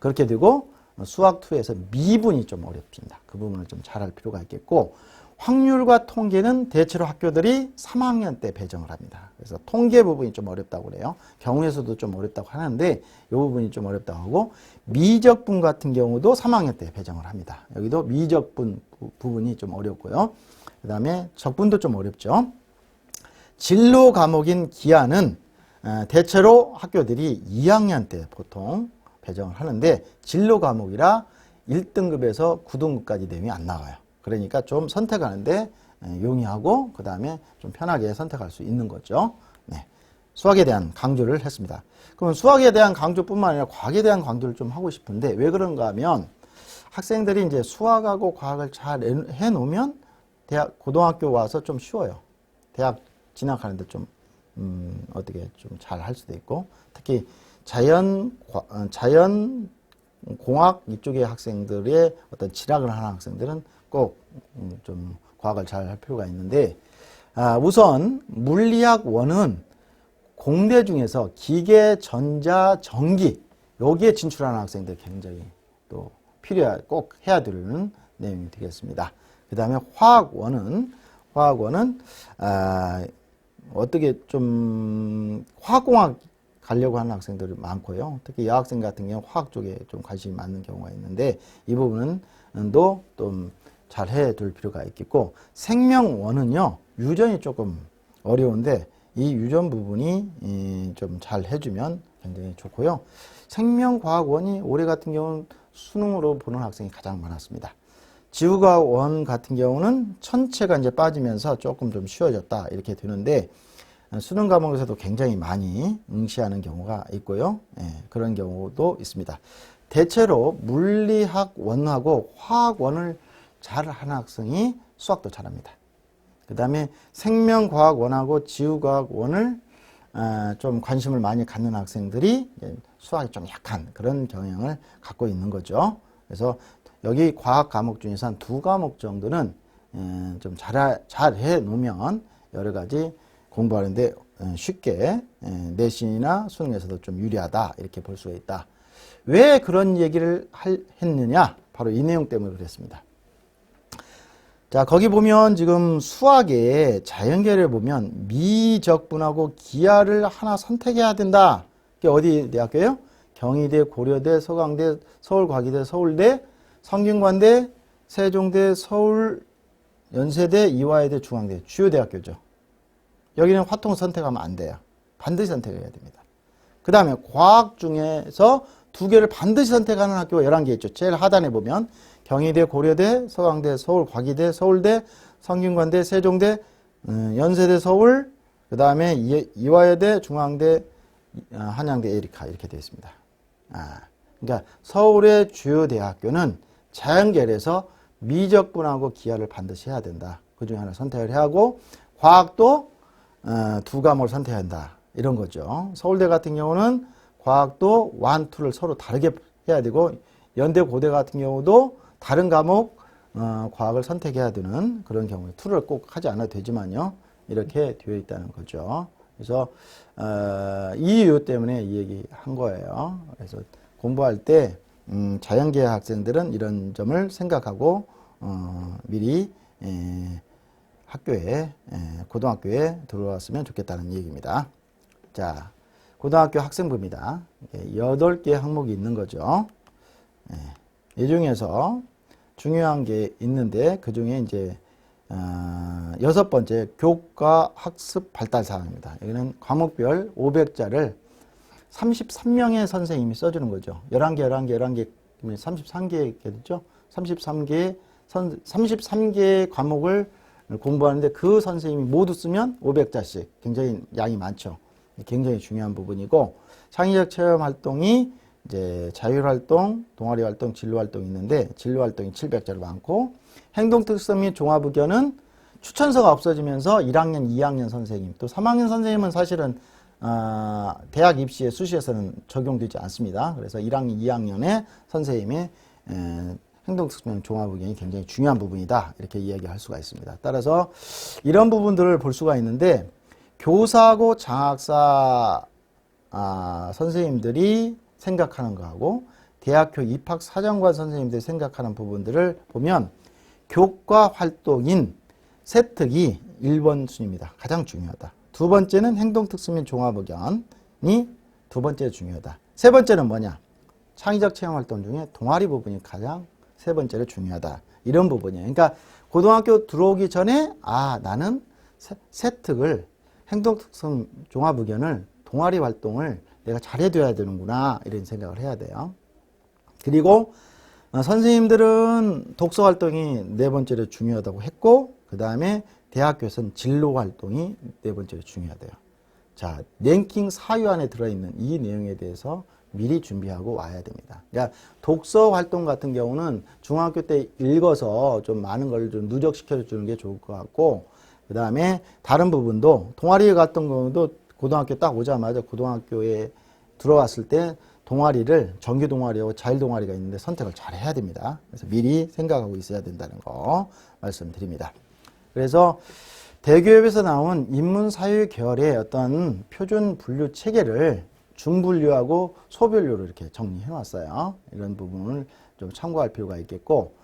그렇게 되고 수학 2에서 미분이 좀 어렵습니다. 그 부분을 좀 잘할 필요가 있겠고, 확률과 통계는 대체로 학교들이 3학년 때 배정을 합니다. 그래서 통계 부분이 좀 어렵다고 그래요. 경우에서도 좀 어렵다고 하는데 이 부분이 좀 어렵다고 하고, 미적분 같은 경우도 3학년 때 배정을 합니다. 여기도 미적분 부분이 좀 어렵고요. 그 다음에 적분도 좀 어렵죠. 진로 과목인 기하는 대체로 학교들이 2학년 때 보통 배정을 하는데, 진로 과목이라 1등급에서 9등급까지 내용이 안 나와요. 그러니까 좀 선택하는데 용이하고 그 다음에 좀 편하게 선택할 수 있는 거죠. 네. 수학에 대한 강조를 했습니다. 그럼 수학에 대한 강조뿐만 아니라 과학에 대한 강조를 좀 하고 싶은데, 왜 그런가 하면 학생들이 이제 수학하고 과학을 잘 해놓으면 고등학교 와서 좀 쉬워요. 대학 진학하는데 좀 어떻게 좀 잘 할 수도 있고, 특히 자연공학 이쪽의 학생들의 어떤 진학을 하는 학생들은 꼭 좀 과학을 잘 할 필요가 있는데, 우선 물리학 1은 공대 중에서 기계, 전자, 전기 여기에 진출하는 학생들 굉장히 또 꼭 해야 되는 내용이 되겠습니다. 그 다음에 화학 1은 어떻게 좀 화학공학 가려고 하는 학생들이 많고요. 특히 여학생 같은 경우 화학 쪽에 좀 관심이 많은 경우가 있는데, 이 부분도 좀 잘 해둘 필요가 있겠고, 생명 1은요 유전이 조금 어려운데 이 유전 부분이 좀 잘 해주면 굉장히 좋고요. 생명과학 1이 올해 같은 경우는 수능으로 보는 학생이 가장 많았습니다. 지구과학 1 같은 경우는 천체가 이제 빠지면서 조금 좀 쉬워졌다 이렇게 되는데, 수능 과목에서도 굉장히 많이 응시하는 경우가 있고요. 그런 경우도 있습니다. 대체로 물리학 1하고 화학 1을 잘하는 학생이 수학도 잘합니다. 그 다음에 생명과학 1하고 지구과학 1을 좀 관심을 많이 갖는 학생들이 수학이 좀 약한 그런 경향을 갖고 있는 거죠. 그래서 여기 과학 과목 중에서 한 2과목 정도는 좀 잘 해놓으면 여러 가지 공부하는데 쉽게 내신이나 수능에서도 좀 유리하다 이렇게 볼 수가 있다. 왜 그런 얘기를 했느냐? 바로 이 내용 때문에 그랬습니다. 자, 거기 보면 지금 수학의 자연계를 보면 미적분하고 기하를 하나 선택해야 된다. 그게 어디 대학교예요? 경희대, 고려대, 서강대, 서울과기대, 서울대, 성균관대, 세종대, 서울, 연세대, 이화여대, 중앙대 주요 대학교죠. 여기는 화통 선택하면 안 돼요. 반드시 선택해야 됩니다. 그 다음에 과학 중에서 두 개를 반드시 선택하는 학교가 11개 있죠. 제일 하단에 보면 경희대, 고려대, 서강대, 서울과기대, 서울대, 성균관대, 세종대, 연세대, 서울, 그 다음에 이화여대, 중앙대, 한양대, 에리카 이렇게 되어 있습니다. 그러니까 서울의 주요 대학교는 자연계열에서 미적분하고 기하를 반드시 해야 된다. 그 중에 하나 선택을 해야 하고 과학도 두 과목을 선택해야 한다. 이런 거죠. 서울대 같은 경우는 과학도 1, 2를 서로 다르게 해야 되고 연대, 고대 같은 경우도 다른 과목 과학을 선택해야 되는 그런 경우에 2를 꼭 하지 않아도 되지만요. 이렇게 되어 있다는 거죠. 그래서 이 이유 때문에 이 얘기 한 거예요. 그래서 공부할 때 자연계열 학생들은 이런 점을 생각하고 미리 학교에 고등학교에 들어왔으면 좋겠다는 얘기입니다. 자, 고등학교 학생부입니다. 8개 항목이 있는 거죠. 이 중에서 중요한 게 있는데 그 중에 이제 6번째 교과 학습 발달 사항입니다. 여기는 과목별 500자를 33명의 선생님이 써주는 거죠. 11개 33개겠죠? 33개의 과목을 공부하는데 그 선생님이 모두 쓰면 500자씩. 굉장히 양이 많죠. 굉장히 중요한 부분이고, 창의적 체험 활동이 이제 자율활동, 동아리활동, 진로활동이 있는데, 진로활동이 700자로 많고, 행동특성 및 종합의견은 추천서가 없어지면서 1학년, 2학년 선생님, 또 3학년 선생님은 사실은 대학 입시에 수시에서는 적용되지 않습니다. 그래서 1학년, 2학년의 선생님의 행동특성 종합의견이 굉장히 중요한 부분이다. 이렇게 이야기할 수가 있습니다. 따라서 이런 부분들을 볼 수가 있는데 교사하고 장학사 선생님들이 생각하는 거하고 대학교 입학사정관 선생님들이 생각하는 부분들을 보면 교과 활동인 세특이 1번 순입니다. 가장 중요하다. 두 번째는 행동특성 및 종합의견이 두 번째 중요하다. 세 번째는 뭐냐? 창의적 체험활동 중에 동아리 부분이 가장 세 번째로 중요하다. 이런 부분이에요. 그러니까 고등학교 들어오기 전에 나는 세특을 행동특성 종합의견을 동아리 활동을 내가 잘해둬야 되는구나 이런 생각을 해야 돼요. 그리고 선생님들은 독서 활동이 네 번째로 중요하다고 했고 그 다음에 대학교에서는 진로 활동이 네 번째로 중요하대요. 자, 랭킹 4위 안에 들어있는 이 내용에 대해서 미리 준비하고 와야 됩니다. 그러니까 독서 활동 같은 경우는 중학교 때 읽어서 좀 많은 걸 좀 누적시켜 주는 게 좋을 것 같고 그 다음에 다른 부분도 동아리 같은 경우도 고등학교 딱 오자마자 고등학교에 들어왔을 때 동아리를 정규 동아리하고 자율 동아리가 있는데 선택을 잘 해야 됩니다. 그래서 미리 생각하고 있어야 된다는 거 말씀드립니다. 그래서 대교협에서 나온 인문사회 계열의 어떤 표준 분류 체계를 중분류하고 소분류로 이렇게 정리해 놨어요. 이런 부분을 좀 참고할 필요가 있겠고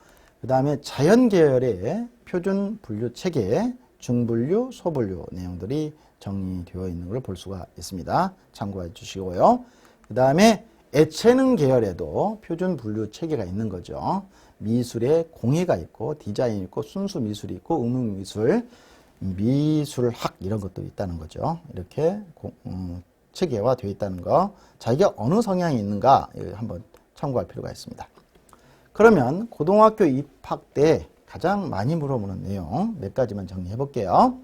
그 다음에 자연 계열의 표준 분류 체계 중분류, 소분류 내용들이 정리되어 있는 걸 볼 수가 있습니다. 참고해 주시고요. 그 다음에 예체능 계열에도 표준 분류 체계가 있는 거죠. 미술에 공예가 있고 디자인 있고 순수 미술이 있고 음악미술, 미술학 이런 것도 있다는 거죠. 이렇게 체계화 되어 있다는 거. 자기가 어느 성향이 있는가 한번 참고할 필요가 있습니다. 그러면 고등학교 입학 때 가장 많이 물어보는 내용 몇 가지만 정리해 볼게요.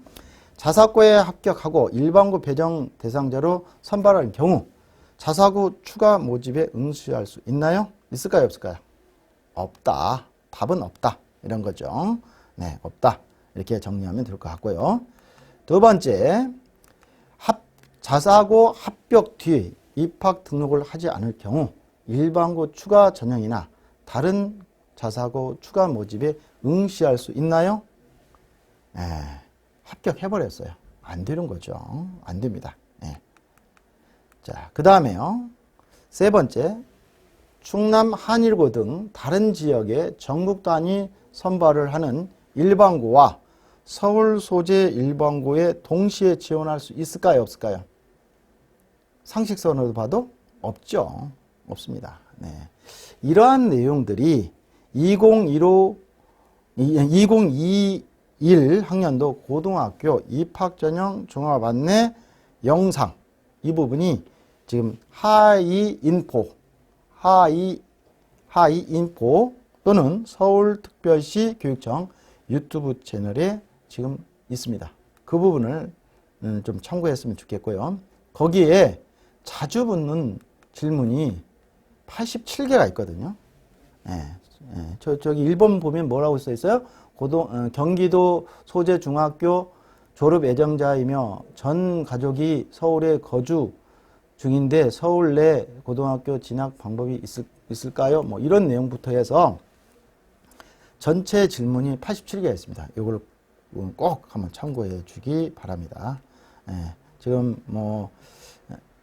자사고에 합격하고 일반고 배정 대상자로 선발할 경우 자사고 추가 모집에 응시할 수 있나요? 있을까요? 없을까요? 없다. 답은 없다. 이런 거죠. 네, 없다. 이렇게 정리하면 될 것 같고요. 두 번째, 자사고 합격 뒤 입학 등록을 하지 않을 경우 일반고 추가 전형이나 다른 자사고 추가 모집에 응시할 수 있나요? 네, 합격해버렸어요. 안 되는 거죠. 안 됩니다. 네. 자, 그 다음에요. 세 번째, 충남 한일고 등 다른 지역의 전국 단위 선발을 하는 일반고와 서울 소재 일반고에 동시에 지원할 수 있을까요? 없을까요? 상식선으로 봐도 없죠. 없습니다. 네. 이러한 내용들이 2021 학년도 고등학교 입학전형 종합안내 영상 이 부분이 지금 하이인포 또는 서울특별시 교육청 유튜브 채널에 지금 있습니다. 그 부분을 좀 참고했으면 좋겠고요. 거기에 자주 붙는 질문이 87개가 있거든요. 저기 1번 보면 뭐라고 써 있어요? 경기도 소재 중학교 졸업 예정자이며 전 가족이 서울에 거주 중인데 서울 내 고등학교 진학 방법이 있을까요? 뭐 이런 내용부터 해서 전체 질문이 87개가 있습니다. 이걸 꼭 한번 참고해 주기 바랍니다. 지금 뭐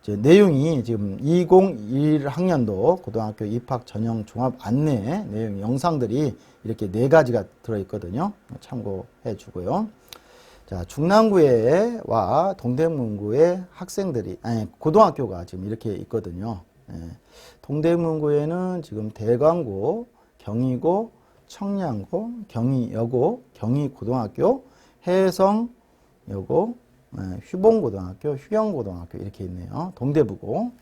내용이 지금 2021 학년도 고등학교 입학 전형 종합 안내 내용 영상들이 이렇게 4가지가 들어있거든요. 참고해 주고요. 자, 중랑구에와 동대문구에 학생들이, 고등학교가 지금 이렇게 있거든요. 동대문구에는 지금 대광고, 경희고, 청량고, 경희여고, 경희고등학교, 해성여고, 휴봉고등학교, 휴경고등학교 이렇게 있네요. 동대부고.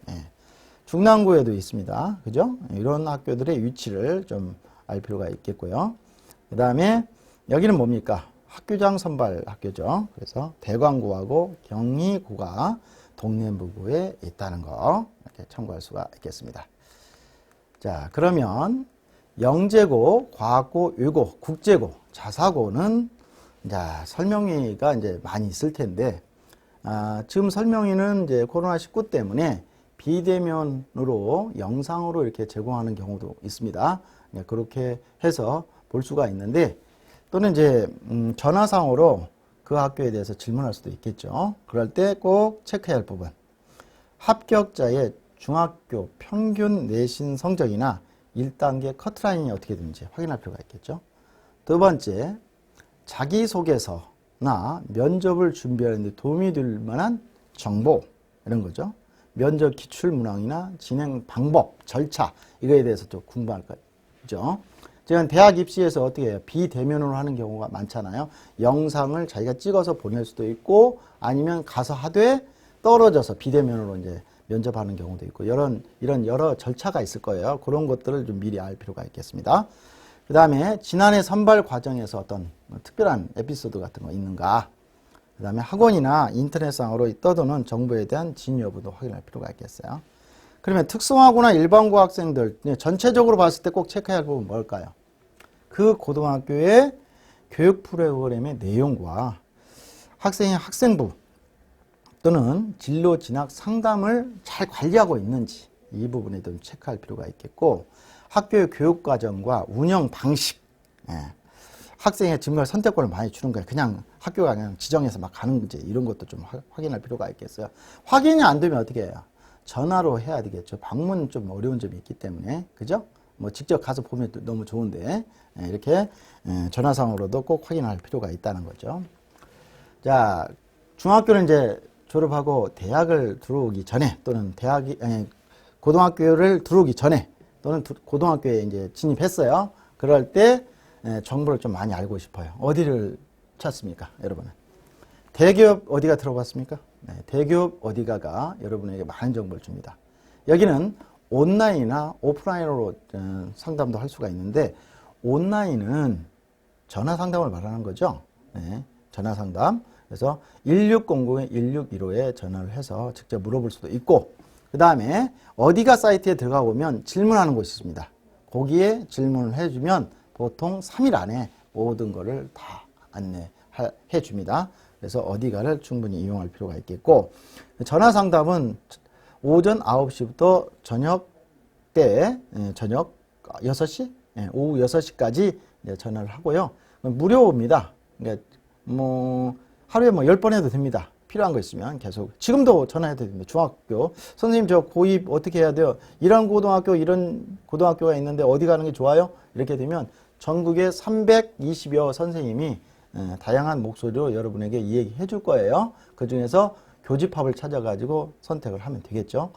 중랑구에도 있습니다. 그죠? 이런 학교들의 위치를 좀 알 필요가 있겠고요. 그 다음에 여기는 뭡니까? 학교장 선발 학교죠. 그래서 대광고하고 경희고가 동대부구에 있다는 거 이렇게 참고할 수가 있겠습니다. 자, 그러면 영재고, 과학고, 외고, 국제고, 자사고는 이제 설명회가 이제 많이 있을 텐데, 지금 설명회는 이제 코로나19 때문에 비대면으로 영상으로 이렇게 제공하는 경우도 있습니다. 그렇게 해서 볼 수가 있는데, 또는 이제 전화상으로 그 학교에 대해서 질문할 수도 있겠죠. 그럴 때 꼭 체크해야 할 부분. 합격자의 중학교 평균 내신 성적이나 1단계 커트라인이 어떻게 되는지 확인할 필요가 있겠죠. 두 번째, 자기소개서나 면접을 준비하는 데 도움이 될 만한 정보 이런 거죠. 면접 기출문항이나 진행 방법, 절차 이거에 대해서 좀 궁금할 거죠. 지금 대학 입시에서 어떻게 해요? 비대면으로 하는 경우가 많잖아요. 영상을 자기가 찍어서 보낼 수도 있고 아니면 가서 하되 떨어져서 비대면으로 이제 면접하는 경우도 있고 이런 여러 절차가 있을 거예요. 그런 것들을 좀 미리 알 필요가 있겠습니다. 그 다음에 지난해 선발 과정에서 어떤 특별한 에피소드 같은 거 있는가. 그 다음에 학원이나 인터넷상으로 떠도는 정보에 대한 진위 여부도 확인할 필요가 있겠어요. 그러면 특성화고나 일반고 학생들 전체적으로 봤을 때 꼭 체크해야 할 부분은 뭘까요? 그 고등학교의 교육 프로그램의 내용과 학생의 학생부 또는 진로 진학 상담을 잘 관리하고 있는지 이 부분에 좀 체크할 필요가 있겠고, 학교의 교육 과정과 운영 방식, 학생의 정말 선택권을 많이 주는 거예요. 그냥 학교가 그냥 지정해서 막 가는 거지. 이런 것도 좀 확인할 필요가 있겠어요. 확인이 안 되면 어떻게 해요? 전화로 해야 되겠죠. 방문은 좀 어려운 점이 있기 때문에. 그죠? 뭐 직접 가서 보면 너무 좋은데, 이렇게 전화상으로도 꼭 확인할 필요가 있다는 거죠. 자, 중학교는 이제 졸업하고 대학을 들어오기 전에 또는 고등학교를 들어오기 전에 또는 고등학교에 이제 진입했어요. 그럴 때 정보를 좀 많이 알고 싶어요. 어디를 찾습니까, 여러분은? 대기업 어디가 들어봤습니까? 대기업 어디가가 여러분에게 많은 정보를 줍니다. 여기는 온라인이나 오프라인으로 상담도 할 수가 있는데, 온라인은 전화 상담을 말하는 거죠. 전화 상담. 그래서 1600-1615에 전화를 해서 직접 물어볼 수도 있고, 그 다음에 어디가 사이트에 들어가 보면 질문하는 곳이 있습니다. 거기에 질문을 해주면 보통 3일 안에 모든 거를 다 안내해 줍니다. 그래서 어디가를 충분히 이용할 필요가 있겠고, 전화 상담은 오전 9시부터 저녁 때, 저녁 6시? 오후 6시까지 전화를 하고요. 무료입니다. 그러니까 뭐 하루에 뭐 10번 해도 됩니다. 필요한 거 있으면 계속. 지금도 전화해도 됩니다. 중학교. 선생님, 저 고입 어떻게 해야 돼요? 이런 고등학교가 있는데 어디 가는 게 좋아요? 이렇게 되면 전국에 320여 선생님이 다양한 목소리로 여러분에게 이야기해 줄 거예요. 그 중에서 교집합을 찾아가지고 선택을 하면 되겠죠.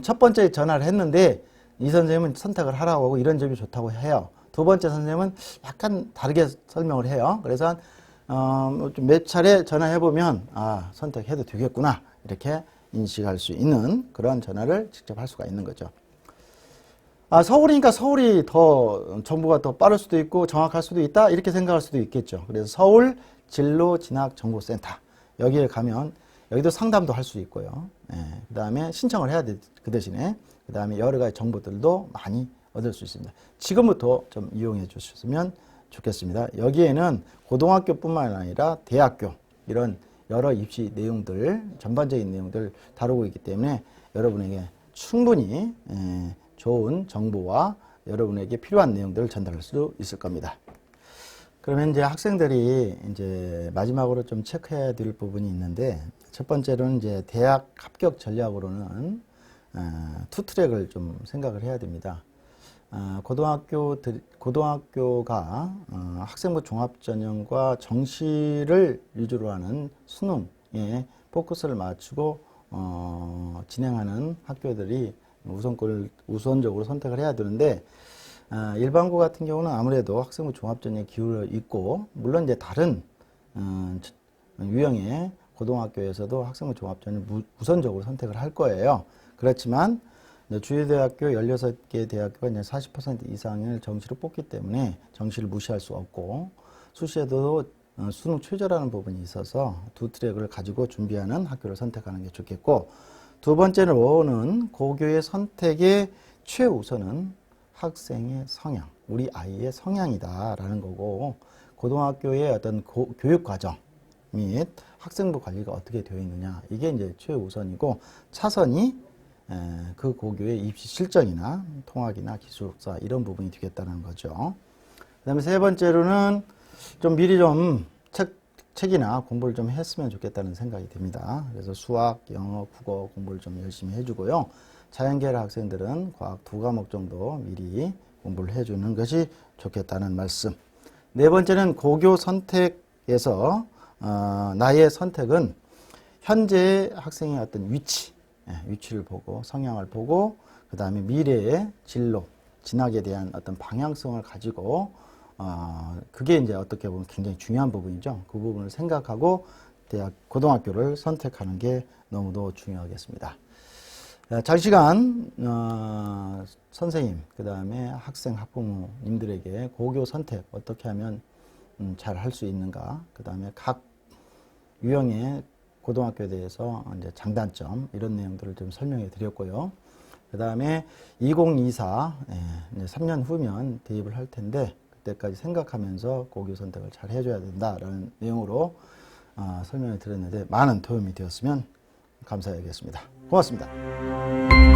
첫 번째 전화를 했는데 이 선생님은 선택을 하라고 하고 이런 점이 좋다고 해요. 두 번째 선생님은 약간 다르게 설명을 해요. 그래서 몇 차례 전화해보면 선택해도 되겠구나 이렇게 인식할 수 있는 그런 전화를 직접 할 수가 있는 거죠. 서울이니까 서울이 더 정보가 더 빠를 수도 있고 정확할 수도 있다 이렇게 생각할 수도 있겠죠. 그래서 서울 진로진학정보센터 여기에 가면 여기도 상담도 할 수 있고요. 그 다음에 신청을 해야 돼. 그 대신에 그 다음에 여러 가지 정보들도 많이 얻을 수 있습니다. 지금부터 좀 이용해 주셨으면 좋겠습니다. 여기에는 고등학교뿐만 아니라 대학교 이런 여러 입시 내용들 전반적인 내용들 다루고 있기 때문에 여러분에게 충분히 좋은 정보와 여러분에게 필요한 내용들을 전달할 수 있을 겁니다. 그러면 이제 학생들이 이제 마지막으로 좀 체크해야 될 부분이 있는데 첫 번째로는 이제 대학 합격 전략으로는 투 트랙을 좀 생각을 해야 됩니다. 고등학교가 학생부 종합전형과 정시를 위주로 하는 수능에 포커스를 맞추고 진행하는 학교들이 우선적으로 선택을 해야 되는데 일반고 같은 경우는 아무래도 학생부 종합전형에 기울어 있고 물론 이제 다른 유형의 고등학교에서도 학생부 종합전형을 우선적으로 선택을 할 거예요. 그렇지만 주요대학교 16개 대학교가 이제 40% 이상을 정시로 뽑기 때문에 정시를 무시할 수 없고 수시에도 수능 최저라는 부분이 있어서 두 트랙을 가지고 준비하는 학교를 선택하는 게 좋겠고 두 번째로는 고교의 선택의 최우선은 학생의 성향, 우리 아이의 성향이다라는 거고 고등학교의 어떤 교육 과정 및 학생부 관리가 어떻게 되어 있느냐 이게 이제 최우선이고 차선이 그 고교의 입시 실정이나 통학이나 기술사 이런 부분이 되겠다는 거죠. 그 다음에 세 번째로는 좀 미리 좀 책이나 공부를 좀 했으면 좋겠다는 생각이 듭니다. 그래서 수학, 영어, 국어 공부를 좀 열심히 해주고요. 자연계열 학생들은 과학 2과목 정도 미리 공부를 해주는 것이 좋겠다는 말씀. 네 번째는 고교 선택에서 나의 선택은 현재 학생의 어떤 위치를 보고 성향을 보고 그 다음에 미래의 진로, 진학에 대한 어떤 방향성을 가지고 그게 이제 어떻게 보면 굉장히 중요한 부분이죠. 그 부분을 생각하고 고등학교를 선택하는 게 너무도 중요하겠습니다. 장시간 선생님, 그 다음에 학생, 학부모님들에게 고교 선택 어떻게 하면 잘 할 수 있는가, 그 다음에 각 유형의 고등학교에 대해서 이제 장단점 이런 내용들을 좀 설명해 드렸고요. 그 다음에 2024 이제 3년 후면 대입을 할 텐데 그때까지 생각하면서 고교 선택을 잘 해줘야 된다라는 내용으로 설명을 드렸는데 많은 도움이 되었으면 감사하겠습니다. 고맙습니다.